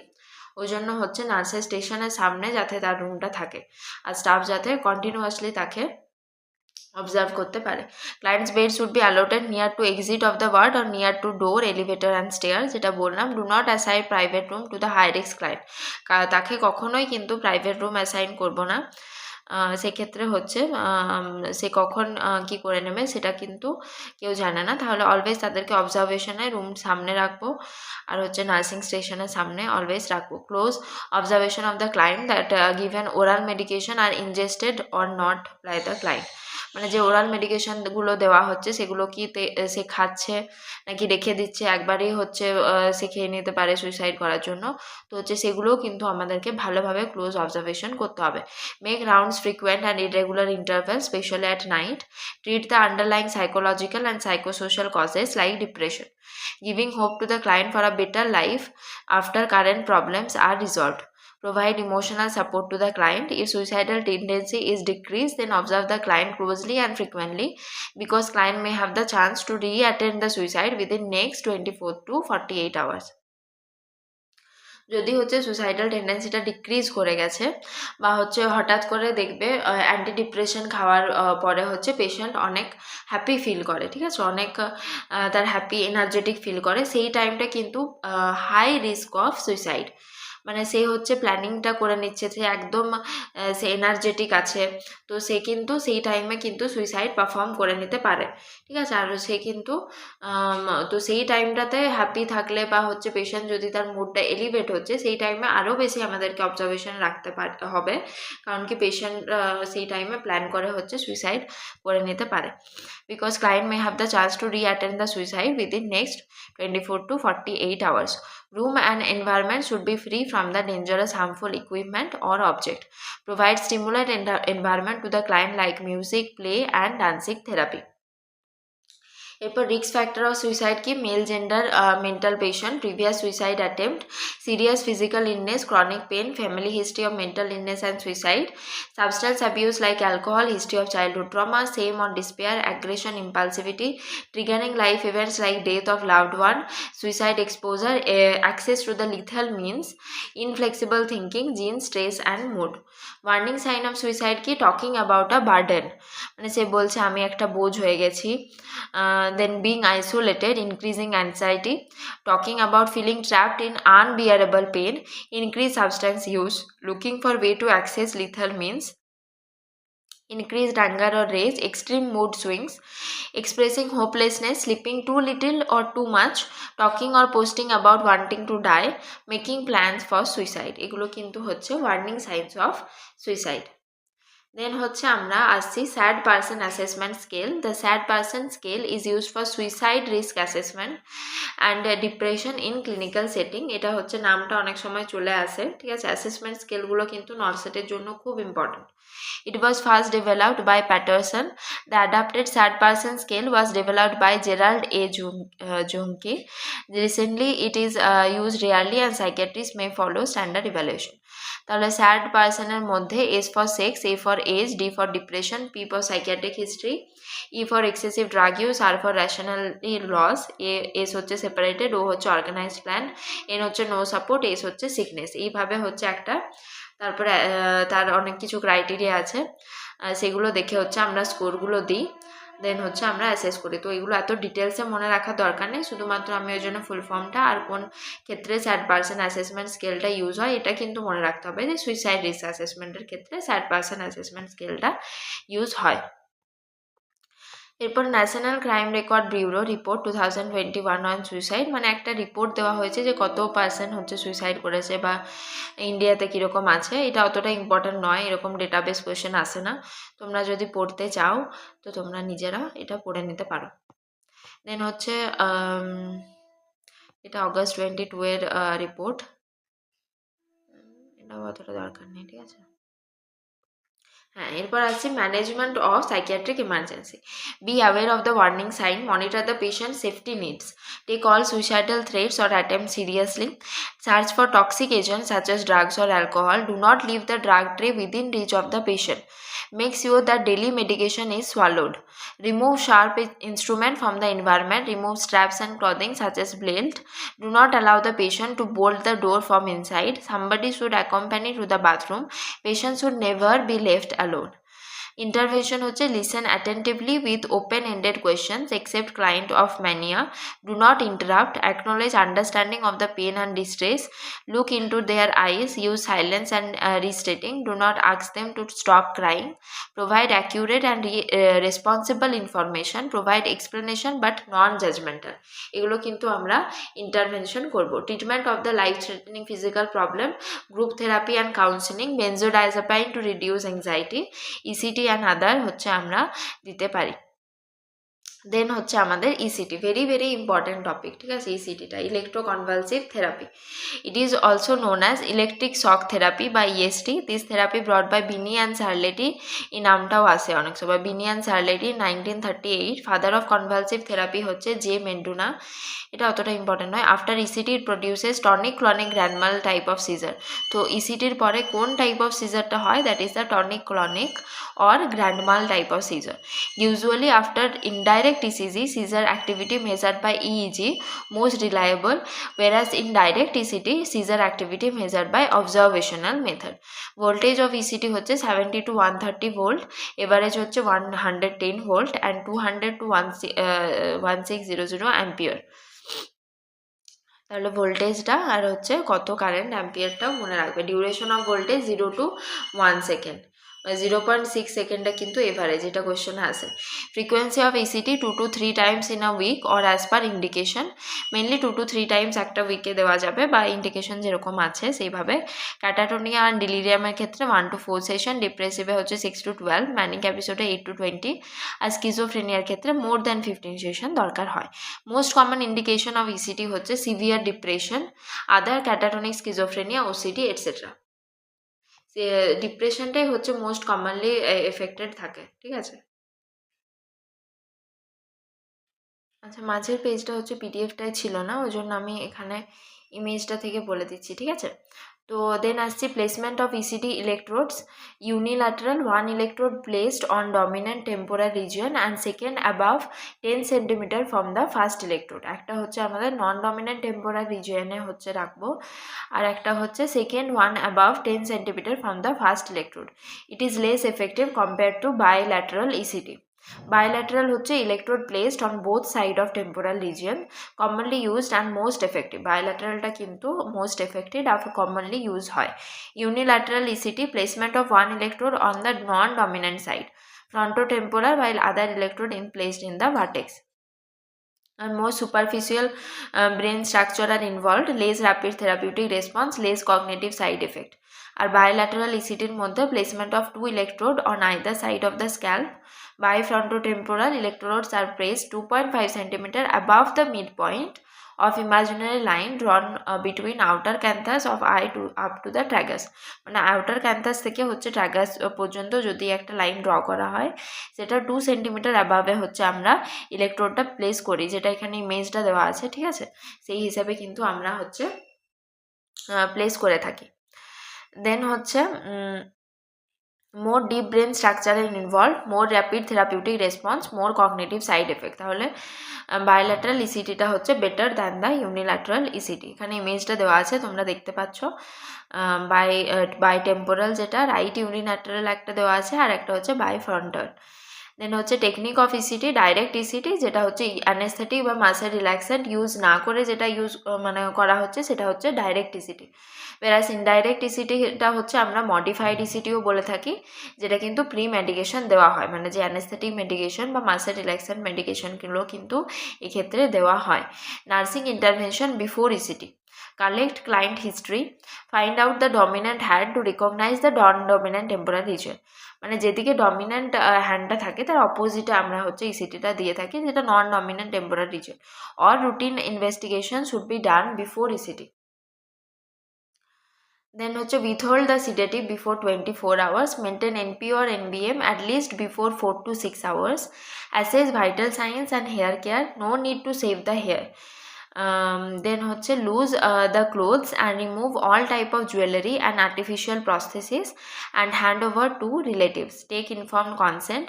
ওই জন্য হচ্ছে নার্সের স্টেশনের সামনে যাতে তার রুমটা থাকে, আর স্টাফ যাতে কন্টিনিউয়াসলি তাকে অবজার্ভ করতে পারে। Client's bed should be allotted near to exit of the ward or near to door, elevator and stair. যেটা বললাম, do not assign private room to the high risk client. তাকে কখনোই কিন্তু প্রাইভেট রুম অ্যাসাইন করবো না। সেক্ষেত্রে হচ্ছে সে কখন কি করে নেবে সেটা কিন্তু কেউ জানে না। তাহলে অলওয়েজ তাদেরকে অবজারভেশনে রুম সামনে রাখবো, আর হচ্ছে নার্সিং স্টেশনের সামনে অলওয়েজ রাখবো। Close observation of the client that given oral medication are ingested or not by the client. মানে যে ওরাল মেডিকেশনগুলো দেওয়া হচ্ছে সেগুলো কি সে খাচ্ছে নাকি রেখে দিচ্ছে, একবারেই হচ্ছে সে খেয়ে নিতে পারে সুইসাইড করার জন্য। তো হচ্ছে সেগুলোও কিন্তু আমাদেরকে ভালোভাবে ক্লোজ অবজারভেশন করতে হবে। Make rounds frequent and irregular intervals, especially at night. Treat the underlying psychological and psychosocial causes like depression, giving hope to the client for a better life after current problems are resolved. Provide emotional support to the client. If suicidal tendency is decreased, then observe the client closely and frequently, because client may have the chance to re-attempt the suicide within next 24 to 48 hours. যদি হচ্ছে সুইসাইডাল টেন্ডেন্সিটা ডিক্রিজ করে গেছে, বা হচ্ছে হঠাৎ করে দেখবে অ্যান্টি ডিপ্রেশন খাওয়ার পরে হচ্ছে পেশেন্ট অনেক হ্যাপি ফিল করে, ঠিক আছে, অনেক তার হ্যাপি এনার্জেটিক ফিল করে, সেই টাইমটা কিন্তু হাই রিস্ক অফ সুইসাইড। মানে সে হচ্ছে প্ল্যানিংটা করে নিচ্ছে, সে একদম সে এনার্জেটিক আছে, তো সে কিন্তু সেই টাইমে কিন্তু সুইসাইড পারফর্ম করে নিতে পারে। ঠিক আছে, আর সে কিন্তু তো সেই টাইমটাতে হ্যাপি থাকলে বা হচ্ছে পেশেন্ট যদি তার মুডটা এলিভেট হচ্ছে, সেই টাইমে আরও বেশি আমাদেরকে অবজারভেশন রাখতে হবে, কারণ কি পেশেন্ট সেই টাইমে প্ল্যান করে হচ্ছে সুইসাইড করে নিতে পারে। Because client may have the chance to reattend the suicide within next 24 to 48 hours. Room and environment should be free from the dangerous, harmful equipment or object. Provide stimulant environment to the client like music, play and dancing therapy. এরপর রিস্ক ফ্যাক্টর অফ সুইসাইড কি? Male gender, mental patient, previous suicide attempt, serious physical illness, chronic pain, family history of mental illness and suicide, substance abuse like alcohol, history of childhood trauma, same on despair, aggression, impulsivity, triggering life events like death of loved one, suicide exposure, access to the lethal means, inflexible thinking, genes, stress and mood. Warning sign of suicide কি? talking about a burden, মানে সে বলছে আমি একটা বোঝ হয়ে গেছি। Then being isolated, increasing anxiety, talking about feeling trapped in unbearable pain, increased substance use, looking for way to access lethal means, increased anger or rage, extreme mood swings, expressing hopelessness, sleeping too little or too much, talking or posting about wanting to die, making plans for suicide. এগুলো কিন্তু হচ্ছে ওয়ার্নিং সাইনস অফ সুইসাইড। দেন হচ্ছে আমরা আসছি sad person assessment scale. The sad person scale is use for suicide risk assessment and depression in clinical setting. এটা হচ্ছে নামটা অনেক সময় চলে আসে, ঠিক আছে। অ্যাসেসমেন্ট স্কেলগুলো কিন্তু নরসেটের জন্য খুব important. It was first developed by Patterson. The adapted sad person scale was developed by Gerald A. Junke. Recently, it is used rarely and psychiatrists may follow standard evaluation. তাহলে স্যাড পার্সনের মধ্যে S for sex, A for age, D for depression, P for psychiatric history, E for excessive drug use, R for rationally loss, S হচ্ছে সেপারেটেড, ও হচ্ছে অর্গানাইজড প্ল্যান, এন হচ্ছে নো সাপোর্ট, এস হচ্ছে সিকনেস। এইভাবে হচ্ছে একটা, তারপরে তার অনেক কিছু ক্রাইটেরিয়া আছে, সেগুলো দেখে হচ্ছে আমরা স্কোরগুলো দিই, দেন হচ্ছে আমরা অ্যাসেস করি। তো এগুলো এত ডিটেলসে মনে রাখার দরকার নেই, শুধুমাত্র আমি ওই জন্য ফুল ফর্মটা আর কোন ক্ষেত্রে স্যাড পারসন অ্যাসেসমেন্ট স্কেলটা ইউজ হয় এটা কিন্তু মনে রাখতে হবে, যে সুইসাইড রিস্ক অ্যাসেসমেন্টের ক্ষেত্রে স্যাড পারসন অ্যাসেসমেন্ট স্কেলটা ইউজ হয়। এরপর national crime record bureau report 2021 on suicide, মানে একটা রিপোর্ট দেওয়া হয়েছে যে কত পার্সেন্ট হচ্ছে সুইসাইড করেছে বা ইন্ডিয়াতে কীরকম আছে। এটা অতটা ইম্পর্ট্যান্ট নয়, এরকম ডেটাবেস কোয়েশ্চেন আসে না। তোমরা যদি পড়তে চাও তো তোমরা নিজেরা এটা পড়ে নিতে পারো। দেন হচ্ছে এটা অগস্ট 22 এর রিপোর্ট, এটাও অতটা দরকার নেই, ঠিক আছে। হ্যাঁ, এরপর আসছে management of psychiatric emergency. Be aware of the warning sign, monitor the patient safety needs, take all suicidal threats or attempt seriously, search for toxic agents such as drugs or alcohol, do not leave the drug tray within reach of the patient, make sure that daily medication is swallowed, remove sharp instrument from the environment, remove straps and clothing such as belt, do not allow the patient to bolt the door from inside, somebody should accompany to the bathroom, patient should never be left alone. Intervention হচ্ছে listen attentively with open-ended questions, accept client of mania, do not interrupt, acknowledge understanding of the pain and distress, look into their eyes, use silence and restating, do not ask them to stop crying, provide accurate and responsible information, provide explanation but non-judgmental. এগুলো কিন্তু আমরা ইন্টারভেনশন করব। Treatment of the life threatening physical problem, group therapy and counselling, benzodiazepine to reduce anxiety, ECT and other হচ্ছে আমরা দিতে পারি। দেন হচ্ছে আমাদের ECT, very very important topic, ঠিক আছে। ইসিটিটা electroconvulsive therapy, it is also known as electric shock therapy বা EST. This therapy brought by Bini and Cerletti, এই নামটাও আসে অনেক সময়, Bini and Cerletti 1938। Father of convulsive therapy হচ্ছে জে মেন্ডুনা, এটা অতটা ইম্পর্টেন্ট নয়। After ECT it produces tonic clonic grand mal type of seizure. তো ইসিটির পরে কোন টাইপ অফ সিজারটা হয়, that is the tonic clonic or grand mal type of seizure. Usually after indirect ECG, seizure activity measured by EEG most reliable, whereas in direct ECG, seizure activity measured by observational method. Voltage of ECG হচ্ছে 70 to 130 volt, average হচ্ছে 110 volt and 200 to 1600 ampere. তাহলে ভোল্টেজটা আর হচ্ছে কত কারেন্ট অ্যাম্পিয়ারটাও মনে রাখবে। Duration of voltage 0 to 1 second, 0.6 সেকেন্ডটা কিন্তু এভারেজ, এটা কোয়েশ্চেনে আসে। Frequency of ECT 2 to 3 times in a week or as per indication, mainly 2 to 3 times একটা উইকে দেওয়া যাবে বা ইন্ডিকেশন যেরকম আছে সেইভাবে। ক্যাটাটোনিয়া অ্যান্ড ডিলিরিয়ামের ক্ষেত্রে 1 to 4 সেশন, ডিপ্রেসিভে হচ্ছে 6 to 12, ম্যানিক এপিসোডে 8 to 20, আর স্কিজোফ্রেনিয়ার ক্ষেত্রে মোর দ্যান 15 সেশন দরকার হয়। মোস্ট কমন ইন্ডিকেশন অফ ইসিটি হচ্ছে সিভিয়ার ডিপ্রেশন, আদার ক্যাটাটোনিক স্কিজোফ্রেনিয়া, ওসিডি এটসেট্রা। ডিপ্রেশনটাই হচ্ছে মোস্ট কমনলি এফেক্টেড থাকে, ঠিক আছে। আচ্ছা, মাঝের পেজটা হচ্ছে পিডিএফটাই ছিল না, ওই জন্য আমি এখানে ইমেজটা থেকে বলে দিচ্ছি, ঠিক আছে। তো দেন আসছি placement of ইসিটি electrodes, unilateral, 1 electrode placed on dominant temporal region and second above 10 centimetre from the first electrode. একটা হচ্ছে আমাদের নন ডমিনেন্ট টেম্পোরাল রিজিয়নে হচ্ছে রাখবো, আর একটা হচ্ছে second 1 above 10 centimetre from the first electrode. It is less effective compare to bilateral ইসিটি। Bilateral হচ্ছে electrode placed on both side of temporal region, commonly used and most effective. Bilateralটা কিন্তু most effective আর commonly used হয়। Unilateral ECT, placement of one electrode on the non-dominant side, frontotemporal, while other electrode placed in the vertex. And more superficial brain structure are involved, less rapid therapeutic response, less cognitive side effect. R bilateral ECTর মধ্যে placement of 2 electrode on either side of the scalp. Bifrontotemporal electrodes are placed 2.5 cm above the midpoint of imaginary line drawn between outer canthus of eye to up to the tragus. মানে আউটার ক্যান্থাস থেকে হচ্ছে ট্রাগাস পর্যন্ত যদি একটা লাইন ড্র করা হয়, সেটা 2 সেন্টিমিটার অ্যাবাভে হচ্ছে আমরা ইলেকট্রোডটা প্লেস করি, যেটা এখানে ইমেজটা দেওয়া আছে, ঠিক আছে। সেই হিসাবে কিন্তু আমরা হচ্ছে প্লেস করে থাকি। দেন হচ্ছে more deep brain structure is involved, more rapid therapeutic response, more cognitive side effect. তাহলে bilateral ECTটা হচ্ছে better than the unilateral ECT। এখানে ইমেজটা দেওয়া আছে, তোমরা দেখতে পাচ্ছ। বাই টেম্পোরাল যেটা রাইট ইউনিল্যাটারাল একটা দেওয়া আছে, আর একটা হচ্ছে বাই ফ্রন্টাল। দেন হচ্ছে technique of ECT, direct ECT, যেটা হচ্ছে অ্যানেস্থেটিক বা মাসেল রিল্যাক্সেন্ট ইউজ না করে যেটা করা হচ্ছে সেটা হচ্ছে ডাইরেক্ট ইসিটি। whereas ইনডাইরেক্ট ইসিটিটা হচ্ছে আমরা মডিফাইড ইসিটিও বলে থাকি, যেটা কিন্তু প্রি মেডিকেশন দেওয়া হয়, মানে যে অ্যানেস্থেটিক মেডিকেশন বা মাসেল রিল্যাক্সেন্ট মেডিকেশনগুলো কিন্তু এক্ষেত্রে দেওয়া হয়। Nursing intervention before ইসিটি, collect client history, find out the dominant hand to recognize the non-dominant temporal region, মানে যেদিকে ডমিন্যান্ট হ্যান্ডটা থাকে তার অপোজিটে আমরা হচ্ছে ইসিটিটা দিয়ে থাকি, যেটা non dominant temporal region. Or routine investigation should be done before ECT. Then হচ্ছে withhold the sedative before 24 hours, maintain NP or NBM at least before 4 to 6 hours, assess vital signs and hair care, no need to save the hair. Then হচ্ছে lose the clothes and remove all type of jewelry and artificial prosthesis and hand over to relatives. Take informed consent.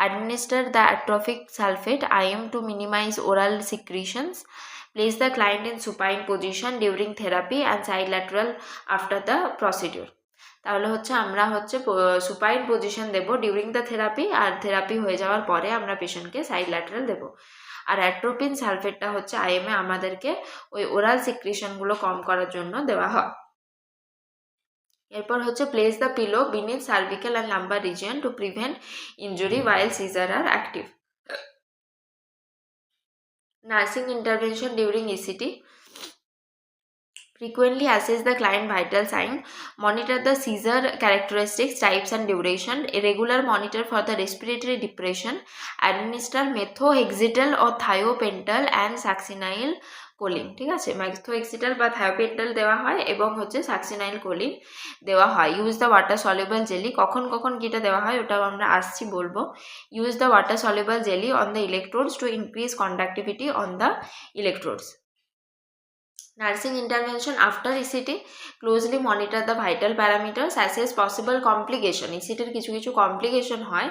Administer the atrophic sulfate IM to minimize oral secretions. Place the client in supine position during therapy and side lateral after the procedure. তাহলে হচ্ছে আমরা হচ্ছে সুপাইন পজিশন দেব ডিউরিং দ্য থেরাপি, আর থেরাপি হয়ে যাওয়ার পরে আমরা পেশেন্টকে সাইড ল্যাটারাল দেবো। আর অ্যাট্রোপিন সালফেটটা হচ্ছে আইএমএ আমাদেরকে ওই ওরাল সিক্রিশনগুলো কম করার জন্য দেওয়া হয়। এরপর হচ্ছে place the pillow beneath cervical and lumbar region to prevent injury while seizure are active. Nursing intervention during ECT, frequently assess the client vital sign, monitor the seizure characteristics, types and duration, a regular monitor for the respiratory depression, administer methohexital or thiopental and succinyl choline. ঠিক আছে, ম্যাথোহেক্সিটাল বা থায়োপেন্টাল দেওয়া হয় এবং হচ্ছে সাকসিনাইল কোলিন দেওয়া হয়। Use the water soluble jelly, কখন কখন কিটা দেওয়া হয় ওটাও আমরা আসছি বলবো। Use the water soluble jelly on the electrodes to increase conductivity on the electrodes. Nursing intervention after ECT, closely monitor the vital parameters, assess possible complication. ECT এর কিছু কিছু কমপ্লিকেশন হয়,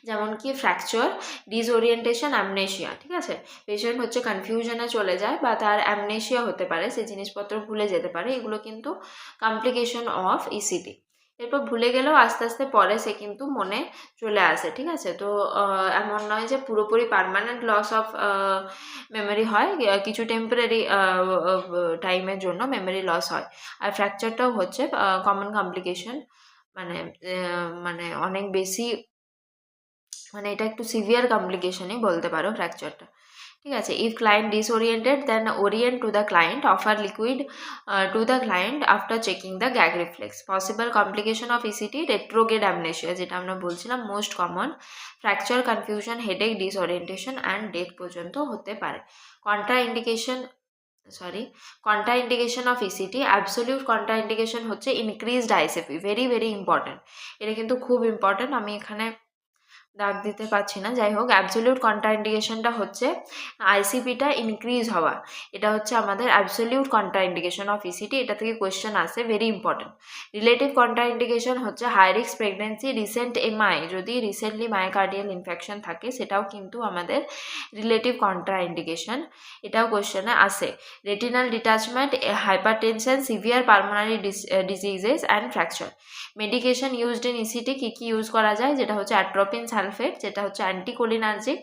যেমন কি ফ্র্যাকচার, ডিসওরিয়েন্টেশন, অ্যামনেশিয়া। ঠিক আছে, পেশেন্ট হচ্ছে কনফিউশনে চলে যায় বা তার অ্যামনেশিয়া হতে পারে, সে জিনিসপত্র ভুলে যেতে পারে, এগুলো কিন্তু কমপ্লিকেশন অফ ইসিটি। এরপর ভুলে গেলেও আস্তে আস্তে পরে সে কিন্তু মনে চলে আসে। ঠিক আছে, তো এমন নয় যে পুরোপুরি পার্মানেন্ট লস অফ মেমোরি হয়, কিছু টেম্পোরারি টাইমের জন্য মেমোরি লস হয়। আর ফ্র্যাকচারটাও হচ্ছে কমন কমপ্লিকেশন, মানে অনেক বেশি, মানে এটা একটু সিভিয়ার কমপ্লিকেশনই বলতে পারো ফ্র্যাকচারটা। ঠিক আছে, if client disoriented then orient to the client, offer liquid to the client after checking the gag reflex. Possible complication of ECT, retrograde amnesia, যেটা আমরা বলছিলাম most common, fracture, confusion, headache, disorientation and death পর্যন্ত হতে পারে। Contraindication of ECT, absolute contraindication হচ্ছে increased ICP, very very important, এটা কিন্তু খুব ইম্পর্টেন্ট, আমি এখানে দাগ দিতে পারছি না। যাই হোক, অ্যাবসলিউট কন্ট্রাইন্ডিকেশনটা হচ্ছে আইসিপিটা ইনক্রিজ হওয়া, এটা হচ্ছে আমাদের অ্যাবসলিউট কন্ট্রাইন্ডিকেশন অফ ইসিটি, এটা থেকে কোয়েশ্চেন আসে, ভেরি ইম্পর্টেন্ট। রিলেটিভ কন্ট্রাইন্ডিকেশন হচ্ছে high risk pregnancy, recent MI, যদি রিসেন্টলি মায়োকার্ডিয়াল ইনফেকশন থাকে সেটাও কিন্তু আমাদের রিলেটিভ কন্ট্রাইন্ডিকেশন, এটাও কোয়েশ্চেনে আসে। Retinal detachment, hypertension, severe pulmonary diseases and fracture. Medication used in ECT কী কী ইউজ করা যায়, যেটা হচ্ছে অ্যাট্রোপিন সালফেট, যেটা হচ্ছে anticholinergic,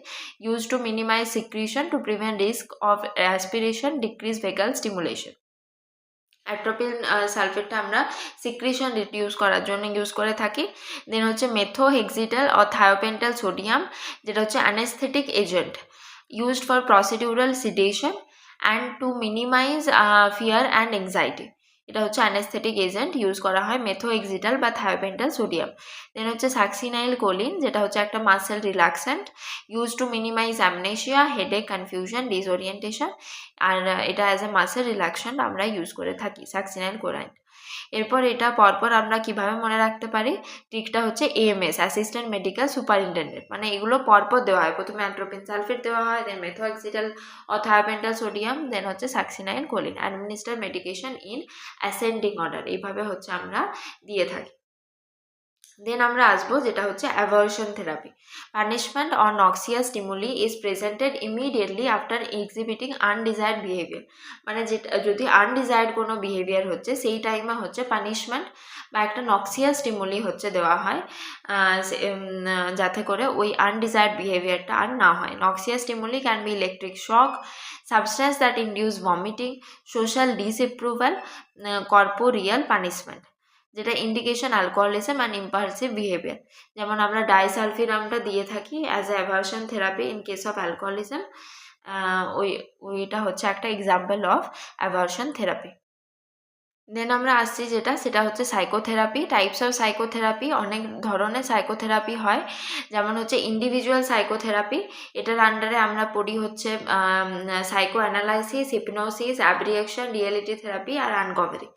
use to minimise secretion to prevent risk of aspiration, decrease vagal stimulation. Atropine সালফেটটা আমরা সিক্রিশন রিডিউস করার জন্য ইউজ করে থাকি। দেন হচ্ছে মেথোহেক্সিটাল অর থায়োপেন্টাল সোডিয়াম, যেটা হচ্ছে anesthetic agent, used for procedural sedation and to minimize fear and anxiety, এটা হচ্ছে অ্যানেস্থেটিক এজেন্ট, ইউজ করা হয় মেথোহেক্সিটাল বা থায়োপেন্টাল সোডিয়াম। দেন হচ্ছে সাকসিনাইল কোলিন, যেটা হচ্ছে একটা muscle relaxant, use to minimise amnesia, headache, confusion, disorientation, আর এটা অ্যাজ এ মাসেল রিল্যাক্সেন্ট আমরা ইউজ করে থাকি সাকসিনাইল কোলাইন। এরপর এটা পরপর আমরা কিভাবে মনে রাখতে পারি, ট্রিকটা হচ্ছে এএমএস, অ্যাসিস্ট্যান্ট মেডিকেল সুপারিনটেন্ডেন্ট, মানে এগুলো পরপর দেওয়া হয়, প্রথমে অ্যাট্রোপিন সালফেট দেওয়া হয়, দেন মেথোহেক্সিটাল or থায়োপেন্টাল সোডিয়াম, দেন হচ্ছে succinylcholine, administer medication in ascending order, এইভাবে হচ্ছে আমরা দিয়ে থাকি। দেন আমরা আসবো যেটা হচ্ছে aversion therapy. Punishment or noxious stimuli is presented immediately after exhibiting undesired behaviour. মানে যেটা যদি আনডিজায়ার্ড কোনো বিহেভিয়ার হচ্ছে সেই টাইমে হচ্ছে পানিশমেন্ট বা একটা নক্সিয়াস স্টিমুলি হচ্ছে দেওয়া হয়, যাতে করে ওই আনডিজায়ার্ড বিহেভিয়ারটা আর না হয়। Noxious stimuli can be electric shock, substance that induce vomiting, social disapproval, corporal punishment, যেটা indication alcoholism and impulsive behaviour. যেমন আমরা ডাইসালফিরামটা দিয়ে থাকি as a aversion therapy in case of alcoholism, ওইটা হচ্ছে একটা example of aversion therapy. Then আমরা আসছি সেটা হচ্ছে সাইকোথেরাপি। টাইপস অফ সাইকোথেরাপি, অনেক ধরনের সাইকোথেরাপি হয়। যেমন হচ্ছে ইন্ডিভিজুয়াল সাইকোথেরাপি, এটার আন্ডারে আমরা পড়ি হচ্ছে psycho analysis, hypnosis, abreaction, reality therapy আর আনকভারিং।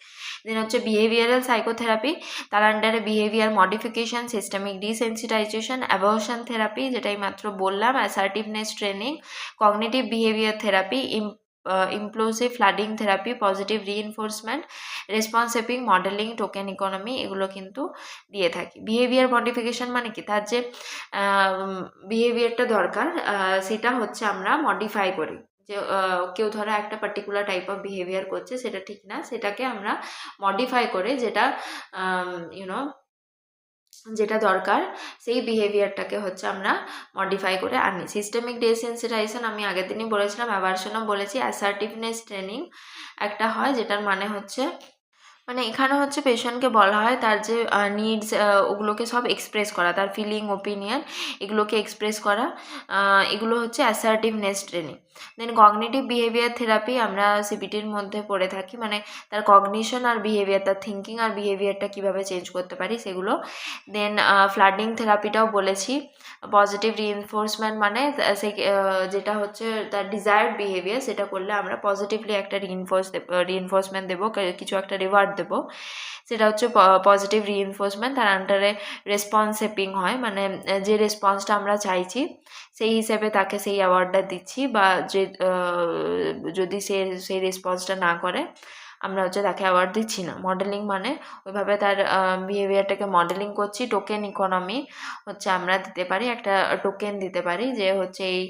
দেন হচ্ছে বিহেভিয়ারাল সাইকোথেরাপি, তার আন্ডারে behaviour modification, systemic desensitisation, aversion therapy যেটাই মাত্র বললাম, assertiveness training, cognitive behaviour therapy, implosive flooding therapy, positive reinforcement, response shaping, modelling, token economy, এগুলো কিন্তু দিয়ে থাকি। বিহেভিয়ার মডিফিকেশন মানে কি, তার যে বিহেভিয়ারটা দরকার সেটা হচ্ছে আমরা মডিফাই করি। যে কেউ ধরো একটা পার্টিকুলার টাইপ অফ বিহেভিয়ার করছে, সেটা ঠিক না, সেটাকে আমরা মডিফাই করে যেটা যেটা দরকার সেই বিহেভিয়ারটাকে হচ্ছে আমরা মডিফাই করে আনি। সিস্টেমিক ডিসেন্সিটাইজেশন আমি আগের দিনই বলেছিলাম, অ্যাভার্শনও বলেছি। অ্যাসার্টিভনেস ট্রেনিং একটা হয়, যেটার মানে হচ্ছে এখানে হচ্ছে পেশেন্টকে বলা হয় তার যে নিডস ওগুলোকে সব এক্সপ্রেস করা, তার ফিলিং, ওপিনিয়ন এগুলোকে এক্সপ্রেস করা, এগুলো হচ্ছে অ্যাসার্টিভনেস ট্রেনিং। দেন কগনিটিভ বিহেভিয়ার থেরাপি আমরা সিবিটির মধ্যে পড়ে থাকি, মানে তার কগনিশন আর বিহেভিয়ার, তার থিঙ্কিং আর বিহেভিয়ারটা কীভাবে চেঞ্জ করতে পারি সেগুলো। দেন ফ্লাডিং থেরাপিটাও বলেছি। পজিটিভ রিইনফোর্সমেন্ট মানে যেটা হচ্ছে তার ডিজায়ার্ড বিহেভিয়ার, সেটা করলে আমরা পজিটিভলি একটা রিইনফোর্সমেন্ট দেবো, কিছু একটা রিওয়ার্ড দেবো, সেটা হচ্ছে পজিটিভ রিইনফোর্সমেন্ট। তার আন্ডারে রেসপন্স শেপিং হয়, মানে যে রেসপন্সটা আমরা চাইছি সেই হিসেবে তাকে সেই অ্যাওয়ার্ডটা দিচ্ছি, বা যে যদি সে সেই রেসপন্সটা না করে আমরা হচ্ছে তাকে অ্যাওয়ার্ড দিচ্ছি না। মডেলিং মানে ওইভাবে তার বিহেভিয়ারটাকে মডেলিং করছি। টোকেন ইকোনমি হচ্ছে আমরা দিতে পারি, একটা টোকেন দিতে পারি যে হচ্ছে এই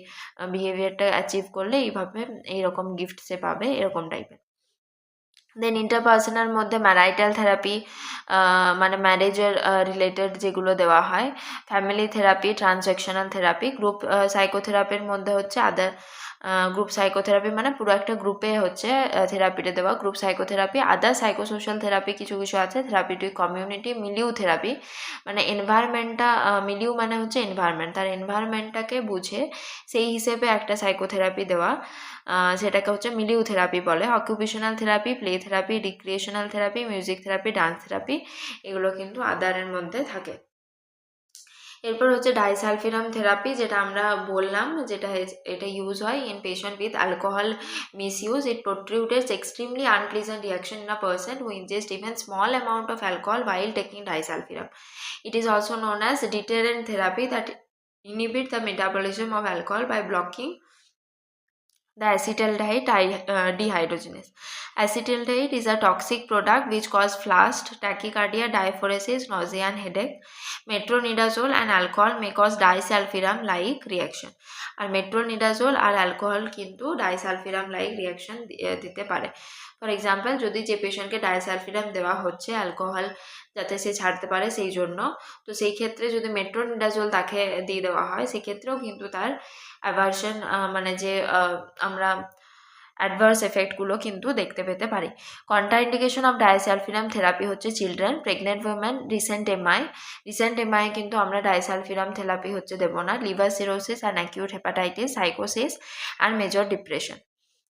বিহেভিয়ারটা অ্যাচিভ করলে এইভাবে এইরকম গিফট সে পাবে, এরকম টাইপের। দেন ইন্টারপার্সনাল মধ্যে ম্যারাইটাল থেরাপি, মানে ম্যারেজের রিলেটেড যেগুলো দেওয়া হয়। Family therapy, transactional therapy. Group সাইকোথেরাপির মধ্যে হচ্ছে গ্রুপ সাইকোথেরাপি মানে পুরো একটা গ্রুপে হচ্ছে থেরাপিটা দেওয়া, গ্রুপ সাইকোথেরাপি। আদার সাইকোসোশ্যাল থেরাপি কিছু কিছু আছে। থেরাপিউটিক কমিউনিটি, মিলিউ থেরাপি মানে এনভায়রনমেন্টটা, মিলিউ মানে হচ্ছে এনভায়রনমেন্ট, তার এনভায়রনমেন্টটাকে বুঝে সেই হিসেবে একটা সাইকোথেরাপি দেওয়া, সেটাকে হচ্ছে মিলিউ থেরাপি বলে। Occupational therapy, play therapy, recreational therapy, music therapy, dance therapy, এগুলো কিন্তু আদারের মধ্যে থাকে। এরপর হচ্ছে ডাইসালফিরাম থেরাপি, যেটা আমরা বললাম, এটা ইউজ হয় in patient with alcohol misuse. It protrudes extremely unpleasant reaction in a person who ingest even small amount of alcohol while taking disulfiram. It is also known as deterrent therapy that inhibit the metabolism of alcohol by blocking the acetaldehyde dehydrogenase. Acetaldehyde is a toxic product which cause flash, tachycardia, diaphoresis, nausea and headache. Metronidazole and alcohol may cause disulfiram-like reaction. R metronidazole R alcohol কিন্তু ডাইসালফিরাম-like রিয়াকশন দিতে পারে। ফর এক্সাম্পল, যদি যে পেশেন্টকে ডাইসালফিরাম দেওয়া হচ্ছে অ্যালকোহল যাতে সে ছাড়তে পারে সেই জন্য, তো সেই ক্ষেত্রে যদি মেট্রোনিডাজোল তাকে দিয়ে দেওয়া হয়, সেক্ষেত্রেও কিন্তু তার অ্যাভার্শন মানে যে আমরা অ্যাডভার্স এফেক্টগুলো কিন্তু দেখতে পেতে পারি। কন্ট্রাইন্ডিকেশন অফ ডাইসালফিরাম থেরাপি হচ্ছে children, pregnant women, recent MI কিন্তু আমরা ডাইসালফিরাম থেরাপি হচ্ছে দেবো না। Liver cirrhosis and acute hepatitis, সাইকোসিস আর মেজর ডিপ্রেশন,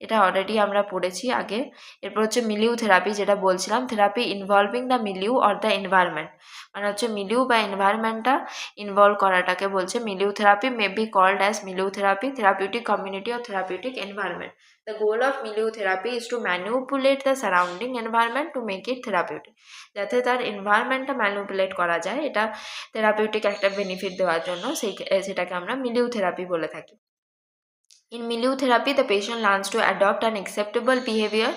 এটা অলরেডি আমরা পড়েছি আগে। এরপর হচ্ছে মিলিউ থেরাপি, যেটা বলছিলাম, therapy involving the milieu or the environment, মানে হচ্ছে মিলিউ বা এনভায়রনমেন্টটা ইনভলভ করাটাকে বলছে milieu therapy. May be called as milieu therapy, therapeutic community or therapeutic environment. The goal of milieu therapy is two manipulate the surrounding environment to make it therapeutic, যাতে তার এনভায়রনমেন্টটা ম্যানিপুলেট করা যায়, এটা থেরাপিউটিক একটা বেনিফিট দেওয়ার জন্য সেটাকে আমরা মিলিউ থেরাপি বলে থাকি। In milieu therapy, the patient learns to adopt an acceptable behavior,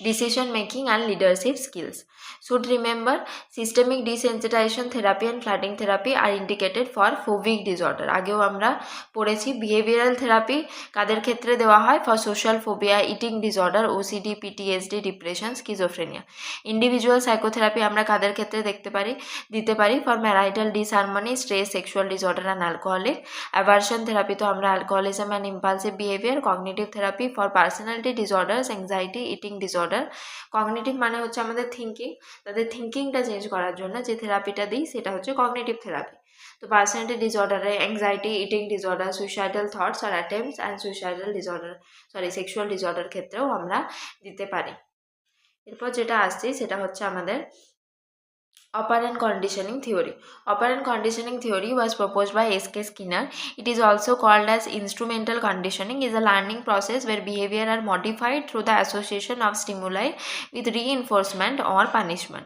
decision making, and leadership skills. Should remember, systemic desensitization therapy and flooding therapy are indicated for phobic disorder. আগেও আমরা পড়েছি behavioral therapy কাদের ক্ষেত্রে দেওয়া হয়, for social phobia, eating disorder, OCD, PTSD, depression, schizophrenia. Individual psychotherapy আমরা কাদের ক্ষেত্রে দিতে পারি, for marital disharmony, stress, sexual disorder, and alcoholic. Aversion therapy তো আমরা alcoholism and impulsive behavior. Cognitive therapy for personality disorders, anxiety, eating disorder. Cognitive মানে হচ্ছে আমাদের থিঙ্কিং, তাদের থিঙ্কিংটা চেঞ্জ করার জন্য যে থেরাপিটা দিই সেটা হচ্ছে কগনিটিভ থেরাপি। তো পার্সোনালিটি ডিসঅর্ডারে anxiety, eating disorder, suicidal thoughts আর attempts and suicidal disorder sexual disorder ক্ষেত্রেও আমরা দিতে পারি। এরপর যেটা আসছে সেটা হচ্ছে আমাদের operant conditioning theory. Operant conditioning theory was proposed by S.K. Skinner. It is also called as instrumental conditioning. Is a learning process where behavior are modified through the association of stimuli with reinforcement or punishment.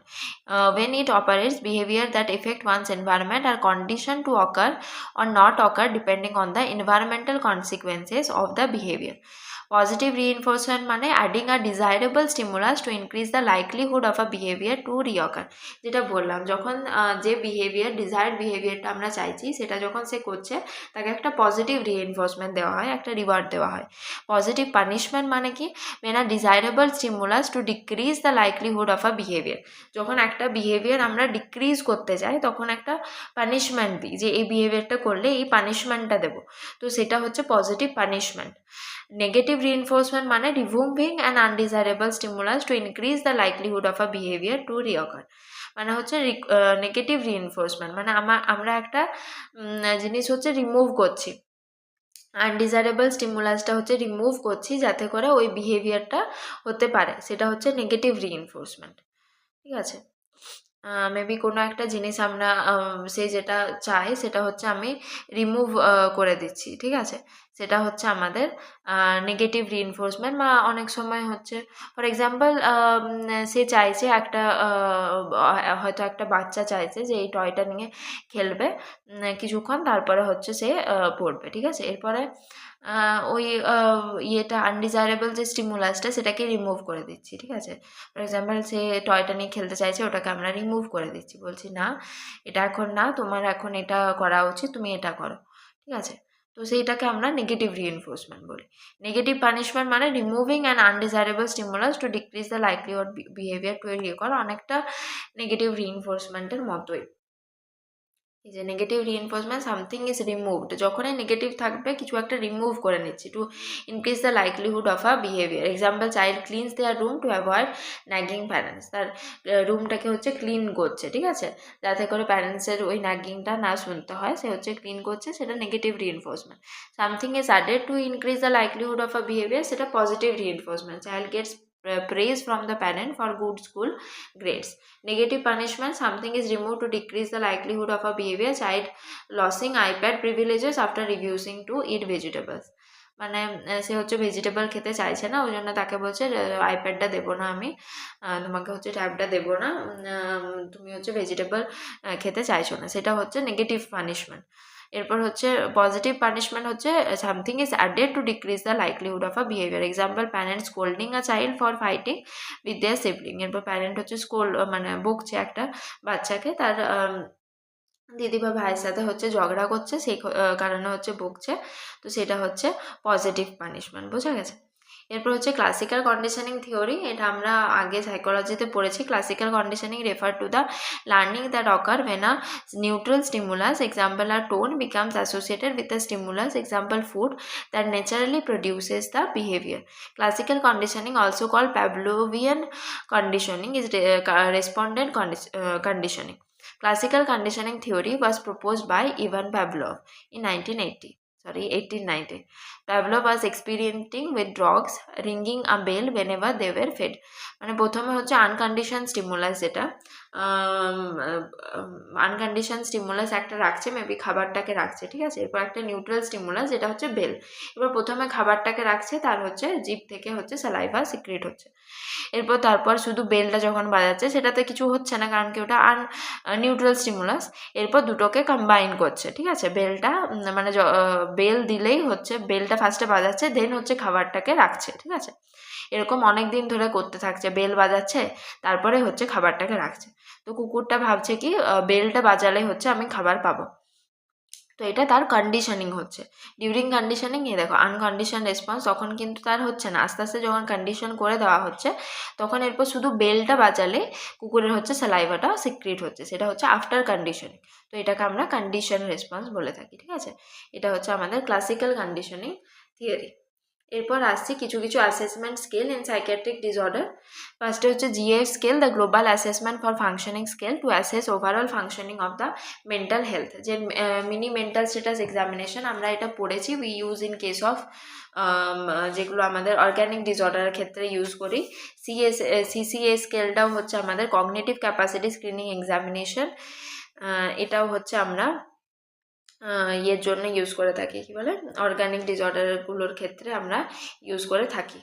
When it operates, behavior that affect one's environment are conditioned to occur or not occur depending on the environmental consequences of the behavior. Positive reinforcement মানে adding a desirable stimulus to increase the likelihood of a behavior to reoccur. যেটা বললাম, যখন যে বিহেভিয়ার ডিজায়ার্ড বিহেভিয়ারটা আমরা চাইছি সেটা যখন সে করছে তাকে একটা পজিটিভ রিইনফোর্সমেন্ট দেওয়া হয়, একটা রিওয়ার্ড দেওয়া হয়। পজিটিভ পানিশমেন্ট মানে কি, when a desirable stimulus to decrease the likelihood of a behavior. যখন একটা বিহেভিয়ার আমরা ডিক্রিজ করতে চাই তখন একটা পানিশমেন্ট দিই যে এই বিহেভিয়ারটা করলে এই পানিশমেন্টটা দেবো, তো সেটা হচ্ছে পজিটিভ পানিশমেন্ট। Negative reinforcement মানে removing an undesirable stimulus to increase the likelihood of a behavior to reoccur. মানে হচ্ছে নেগেটিভ রিইনফোর্সমেন্ট মানে আমরা একটা জিনিস হচ্ছে রিমুভ করছি, আনডিজারেবল স্টিমুলাসটা হচ্ছে রিমুভ করছি যাতে করে ওই বিহেভিয়ারটা হতে পারে, সেটা হচ্ছে নেগেটিভ রিইনফোর্সমেন্ট। ঠিক আছে, মেবি কোনো একটা জিনিস আমরা সে যেটা চাই সেটা হচ্ছে আমি রিমুভ করে দিচ্ছি, ঠিক আছে, সেটা হচ্ছে আমাদের নেগেটিভ রিইনফোর্সমেন্ট। বা অনেক সময় হচ্ছে ফর এক্সাম্পল সে চাইছে একটা হয়তো একটা বাচ্চা চাইছে যে এই টয়টা নিয়ে খেলবে কিছুক্ষণ, তারপরে হচ্ছে সে পড়বে, ঠিক আছে, এরপরে ওই ইয়েটা আনডিজায়ারেবল যে স্টিমুলাসটা সেটাকে রিমুভ করে দিচ্ছি, ঠিক আছে। ফর এক্সাম্পল সে টয়টা নিয়ে খেলতে চাইছে, ওটাকে আমরা রিমুভ করে দিচ্ছি, বলছি না এটা এখন না, তোমার এখন এটা করা উচিত, তুমি এটা করো, ঠিক আছে। তো সেইটাকে আমরা নেগেটিভ রিইনফোর্সমেন্ট বলি। নেগেটিভ পানিশমেন্ট মানে removing an undesirable stimulus to decrease the likelihood behaviour to recall, অনেকটা নেগেটিভ রিইনফোর্সমেন্টের মতোই। এই যে negative reinforcement, something is removed, যখনই নেগেটিভ থাকবে কিছু একটা রিমুভ করে নিচ্ছি to increase the likelihood of a behaviour. Example, child cleans their room to avoid nagging parents, তার রুমটাকে হচ্ছে ক্লিন করছে, ঠিক আছে, যাতে করে প্যারেন্টসের ওই ন্যাগিংটা না শুনতে হয়, সে হচ্ছে ক্লিন করছে, সেটা negative reinforcement. Something is added to increase the likelihood of a behaviour, সেটা positive reinforcement. Child gets praise from the parent for good school grades. Negative punishment, something is removed to decrease the likelihood of a behavior. Child losing iPad privileges after refusing to eat vegetables, মানে সে হচ্ছে ভেজিটেবল খেতে চাইছে না, ওই জন্য তাকে বলছে আইপ্যাডটা দেবো না, আমি তোমাকে হচ্ছে ট্যাবটা দেবো না, তুমি হচ্ছে ভেজিটেবল খেতে চাইছো না, সেটা হচ্ছে নেগেটিভ পানিশমেন্ট। এরপর হচ্ছে পজিটিভ পানিশমেন্ট হচ্ছে something is added to decrease the likelihood of a behaviour. Example, parents scolding a child for fighting with their sibling. এরপর প্যারেন্ট হচ্ছে মানে বকছে একটা বাচ্চাকে, তার দিদি বা ভাইয়ের সাথে হচ্ছে ঝগড়া করছে, সেই কারণে হচ্ছে বকছে, তো সেটা হচ্ছে পজিটিভ পানিশমেন্ট। বোঝা গেছে? এরপর হচ্ছে ক্লাসিক্যাল কন্ডিশনিং থিওরি, এটা আমরা আগে সাইকোলজিতে পড়েছি। Classical conditioning refer to the learning that ochre when a neutral stimulus, example a tone, becomes associated with a stimulus, example food, that naturally produces the behavior. Classical conditioning, also called Pavlovian conditioning, is respondent conditioning. Classical conditioning theory was proposed by Ivan Pavlov in 1890. Pavlov was experimenting with dogs ringing a bell whenever they were fed. মানে প্রথমে হচ্ছে আনকন্ডিশন স্টিমুলাস, যেটা আনকন্ডিশন স্টিমুলাস একটা রাখছে, মেবি খাবারটাকে রাখছে, ঠিক আছে, এরপর একটা নিউট্রাল স্টিমুলাস যেটা হচ্ছে বেল। এবার প্রথমে খাবারটাকে রাখছে, তার হচ্ছে জিভ থেকে হচ্ছে স্যালাইভা সিক্রেট হচ্ছে, এরপর তারপর শুধু বেলটা যখন বাজাচ্ছে সেটাতে কিছু হচ্ছে না, কারণ কি ওটা নিউট্রাল স্টিমুলাস। এরপর দুটোকে কম্বাইন করছে, ঠিক আছে, বেলটা মানে বেল দিলেই হচ্ছে বেলটা বেলটা ফার্স্টে বাজাচ্ছে, দেন হচ্ছে খাবারটাকে রাখছে, ঠিক আছে। এরকম অনেক দিন ধরে করতে থাকছে, বেল বাজাচ্ছে তারপরে হচ্ছে খাবারটাকে রাখছে। তো কুকুরটা ভাবছে কি বেলটা বাজালে হচ্ছে আমি খাবার পাবো। তো এটা তার কন্ডিশনিং হচ্ছে। ডিউরিং কন্ডিশনিং এ দেখো আনকন্ডিশন রেসপন্স, তখন কিন্তু তার হচ্ছে না, আস্তে আস্তে যখন কন্ডিশন করে দেওয়া হচ্ছে তখন এরপর শুধু বেলটা বাজালে কুকুরের হচ্ছে স্যালাইভাটা সিক্রিট হচ্ছে, সেটা হচ্ছে আফটার কন্ডিশনিং। তো এটাকে আমরা কন্ডিশন রেসপন্স বলে থাকি, ঠিক আছে। এটা হচ্ছে আমাদের ক্লাসিক্যাল কন্ডিশনিং থিওরি। এরপর আসছি কিছু কিছু assessment scale in psychiatric disorder. ফার্স্টে হচ্ছে GF scale, the global assessment for functioning scale to assess overall functioning of the mental health. যে মিনি মেন্টাল স্ট্যাটাস এক্সামিনেশন আমরা এটা পড়েছি, we use in case of যেগুলো আমাদের অর্গ্যানিক ডিসঅর্ডারের ক্ষেত্রে ইউজ করি। সিসিএ স্কেলটাও হচ্ছে আমাদের কগনিটিভ ক্যাপাসিটি স্ক্রিনিং এক্সামিনেশন, এটাও হচ্ছে আমরা ইয়ের জন্য ইউজ করে থাকি, কি বলে, অর্গানিক ডিসঅর্ডারগুলোর ক্ষেত্রে আমরা ইউজ করে থাকি।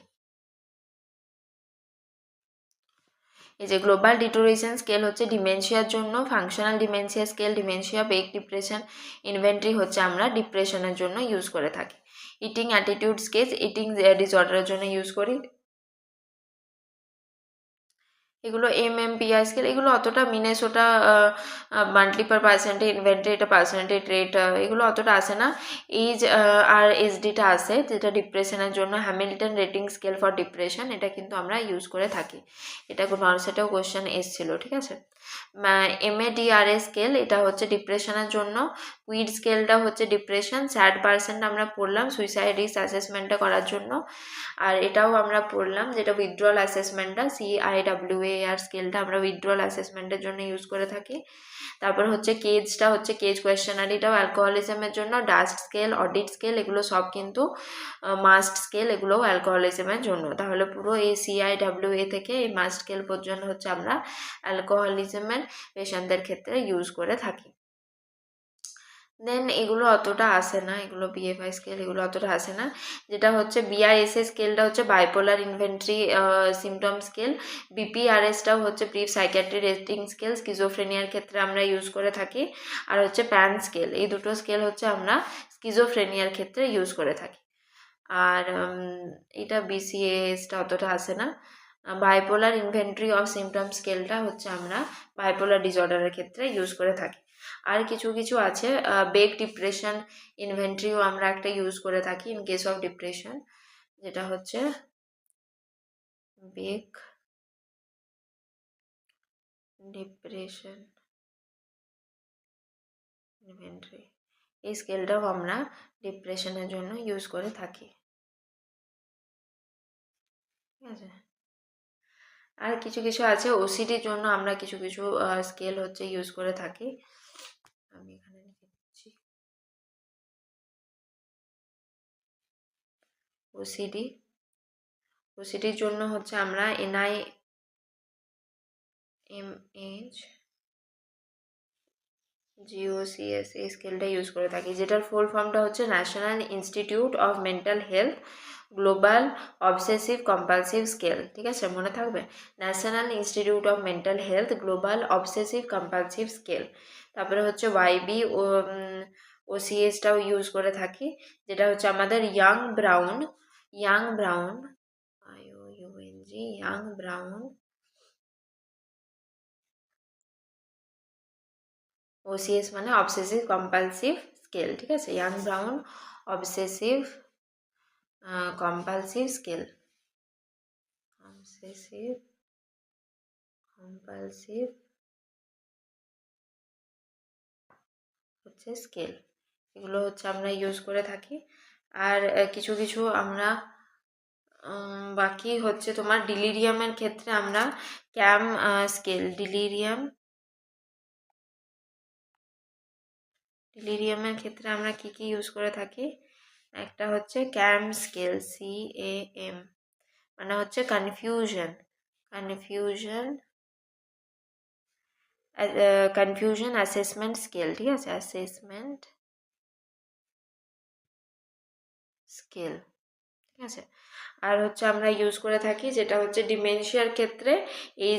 এই যে গ্লোবাল ডিটোরেশন স্কেল হচ্ছে ডিমেনশিয়ার জন্য, functional dementia scale dementia, Beck depression inventory হচ্ছে আমরা ডিপ্রেশনের জন্য ইউজ করে থাকি। ইটিং অ্যাটিটিউড স্কেল ইটিং ডিসঅর্ডারের জন্য ইউজ করি। এগুলো এমএমপিআই স্কেল, এগুলো অতটা মিনেসোটা মান্থলি পার পার্সেন্টে ইনভেন্টরি, এটা পার্সেন্টেজ রেট, এগুলো অতটা আসে না। এইজ আর এসডিটা আসে, যেটা ডিপ্রেশনের জন্য Hamilton rating scale for depression, এটা কিন্তু আমরা ইউজ করে থাকি। এটা নর্সেটেও কোয়েশ্চেন এসেছিল, ঠিক আছে। এমএডিআরএস স্কেল, এটা হচ্ছে ডিপ্রেশনের জন্য। কুইড স্কেলটা হচ্ছে ডিপ্রেশন, স্যাড পার্সেন্ট আমরা পড়লাম সুইসাইড রিস্ক অ্যাসেসমেন্টটা করার জন্য। আর এটাও আমরা পড়লাম যেটা উইথড্রল অ্যাসেসমেন্টটা, CIWAR স্কেলটা আমরা উইথড্রল অ্যাসেসমেন্টের জন্য ইউজ করে থাকি। তারপর হচ্ছে কেজটা হচ্ছে কেজ কোয়েশ্চেনারিটাও অ্যালকোহলিজমের জন্য। ডাস্ট স্কেল, অডিট স্কেল, এগুলো সব কিন্তু মাস্ট স্কেল, এগুলোও অ্যালকোহলিজমের জন্য। তাহলে পুরো এই CIWA থেকে এই মাস্ট স্কেল পর্যন্ত হচ্ছে আমরা অ্যালকোহলিজমের পেশেন্টদের ক্ষেত্রে ইউজ করে থাকি। দেন এগুলো অতটা আসে না, এগুলো বিএফআই স্কেল, এগুলো অতটা আসে না। যেটা হচ্ছে বিআইএসএ স্কেলটা হচ্ছে বাইপোলার ইনভেন্টরি সিমটম স্কেল। বিপিআরএসটাও হচ্ছে ব্রিফ সাইকিয়াট্রি রেটিং স্কেল, স্কিজোফ্রেনিয়ার ক্ষেত্রে আমরা ইউজ করে থাকি। আর হচ্ছে প্যান স্কেল, এই দুটো স্কেল হচ্ছে আমরা স্কিজোফ্রেনিয়ার ক্ষেত্রে ইউজ করে থাকি। আর এটা বিসিএসটা অতটা আসে না। বাইপোলার ইনভেন্টরি অফ সিমটম স্কেলটা হচ্ছে আমরা বাইপোলার ডিসঅর্ডারের ক্ষেত্রে ইউজ করে থাকি। আর কিছু কিছু আছে, বেক ডিপ্রেশন ইনভেন্টরিও আমরা একটা ইউজ করে থাকি ইন কেস অফ ডিপ্রেশন, যেটা হচ্ছে বেক ডিপ্রেশন ইনভেন্টরি, এই স্কেলটাও আমরা ডিপ্রেশনের জন্য ইউজ করে থাকি, ঠিক আছে। আর কিছু কিছু আছে ওসিডির জন্য আমরা কিছু কিছু স্কেল হচ্ছে ইউজ করে থাকি, আমি এখানে লিখে দিচ্ছি। ওসিডির জন্য হচ্ছে আমরা NIMH GOCS এই স্কেলটা ইউজ করে থাকি, যেটার ফুল ফর্মটা হচ্ছে national institute of mental health global obsessive compulsive scale, ঠিক আছে, মনে থাকবে, national institute of mental health global obsessive compulsive scale. তারপরে হচ্ছে YB OCSটাও ইউজ করে থাকি, যেটা হচ্ছে আমাদের ইয়াং ব্রাউন OCS মানে অবসেসিভ কম্পালসিভ স্কেল, ঠিক আছে, young brown obsessive compulsive scale, obsessive compulsive হচ্ছে স্কেল, এগুলো হচ্ছে আমরা ইউজ করে থাকি। আর কিছু কিছু আমরা বাকি হচ্ছে তোমার ডিলিরিয়ামের ক্ষেত্রে আমরা ক্যাম স্কেল, ডিলিরিয়ামের ক্ষেত্রে আমরা কি কি ইউজ করে থাকি, একটা হচ্ছে ক্যাম স্কেল, CAM মানে হচ্ছে কনফিউশন অ্যাসেসমেন্ট স্কেল, ঠিক আছে, অ্যাসেসমেন্ট স্কেল, ঠিক আছে। আর হচ্ছে আমরা ইউজ করে থাকি যেটা হচ্ছে ডিমেনশিয়ার ক্ষেত্রে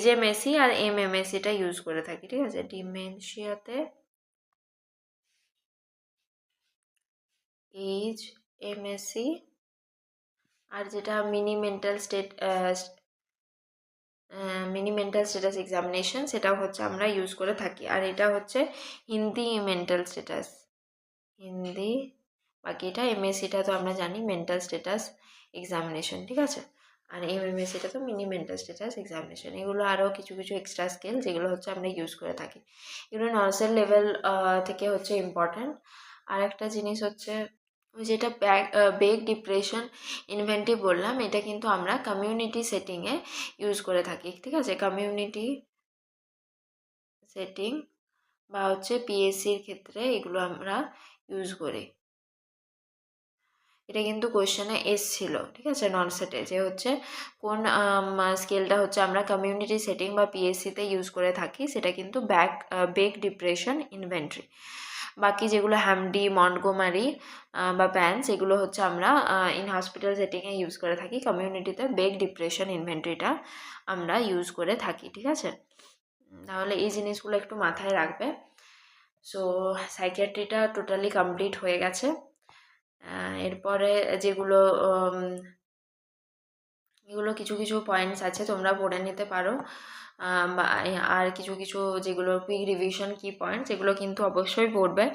HMSE আর MMSEটা ইউজ করে থাকি, ঠিক আছে। ডিমেনশিয়াতে এমএসসি, আর যেটা মিনি মেন্টাল স্ট্যাটাস এক্সামিনেশন, সেটাও হচ্ছে আমরা ইউজ করে থাকি। আর এটা হচ্ছে হিন্দি মেন্টাল স্ট্যাটাস, হিন্দি, বাকি এটা এমএসসিটা তো আমরা জানি মেন্টাল স্ট্যাটাস এক্সামিনেশন, ঠিক আছে। আর এমএমএসসিটা তো মিনি মেন্টাল স্ট্যাটাস এক্সামিনেশন। এগুলো আরও কিছু কিছু এক্সট্রা স্কিল যেগুলো হচ্ছে আমরা ইউজ করে থাকি। এগুলো নর্সেট লেভেল থেকে হচ্ছে ইম্পর্ট্যান্ট। আর একটা জিনিস হচ্ছে ওই যেটা বেগ ডিপ্রেশন ইনভেন্টিভ বললাম, এটা কিন্তু আমরা কমিউনিটি সেটিংয়ে ইউজ করে থাকি, ঠিক আছে। কমিউনিটি সেটিং বা হচ্ছে পিএসসির ক্ষেত্রে এগুলো আমরা ইউজ করি। এটা কিন্তু কোয়েশ্চেনে এসছিল, ঠিক আছে, ননসেটে, যে হচ্ছে কোন স্কেলটা হচ্ছে আমরা কমিউনিটি সেটিং বা পিএসসিতে ইউজ করে থাকি, সেটা কিন্তু বেগ ডিপ্রেশন ইনভেন্টরি। বাকি যেগুলো হ্যামডি, মন্টগোমারি বা প্যান্স, এগুলো হচ্ছে আমরা ইন হসপিটাল সেটিংয়ে ইউজ করে থাকি। কমিউনিটিতে বেগ ডিপ্রেশন ইনভেন্টরিটা আমরা ইউজ করে থাকি, ঠিক আছে। তাহলে এই জিনিসগুলো একটু মাথায় রাখবে। সো সাইকিয়াট্রিটা টোটালি কমপ্লিট হয়ে গেছে। এরপরে যেগুলো এগুলো কিছু কিছু পয়েন্টস আছে, তোমরা পড়ে নিতে পারো। আর কিছু কিছু যেগুলো কুইক রিভিশন কি পয়েন্টস, এগুলো কিন্তু অবশ্যই পড়বে,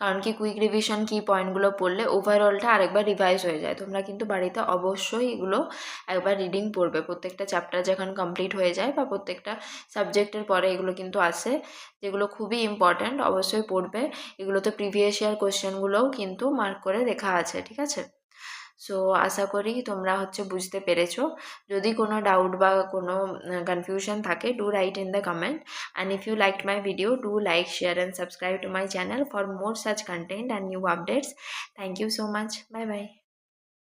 কারণ কি কুইক রিভিশন কি পয়েন্টগুলো পড়লে ওভারঅলটা আরেকবার রিভাইজ হয়ে যায়। তোমরা কিন্তু বাড়িতে অবশ্যই এগুলো একবার রিডিং পড়বে, প্রত্যেকটা চ্যাপ্টার যখন কমপ্লিট হয়ে যায় বা প্রত্যেকটা সাবজেক্টের পরে এগুলো কিন্তু আসে, যেগুলো খুবই ইম্পর্ট্যান্ট, অবশ্যই পড়বে। এগুলোতে প্রিভিয়াস ইয়ার কোয়েশ্চেনগুলোও কিন্তু মার্ক করে লেখা আছে, ঠিক আছে। সো আশা করি তোমরা হচ্ছে বুঝতে পেরেছো। যদি কোনো ডাউট বা কোনো কনফিউশন থাকে, do right in the comment, and if you liked my video, do like, share and subscribe to my channel for more such content and new updates. Thank you so much. Bye bye.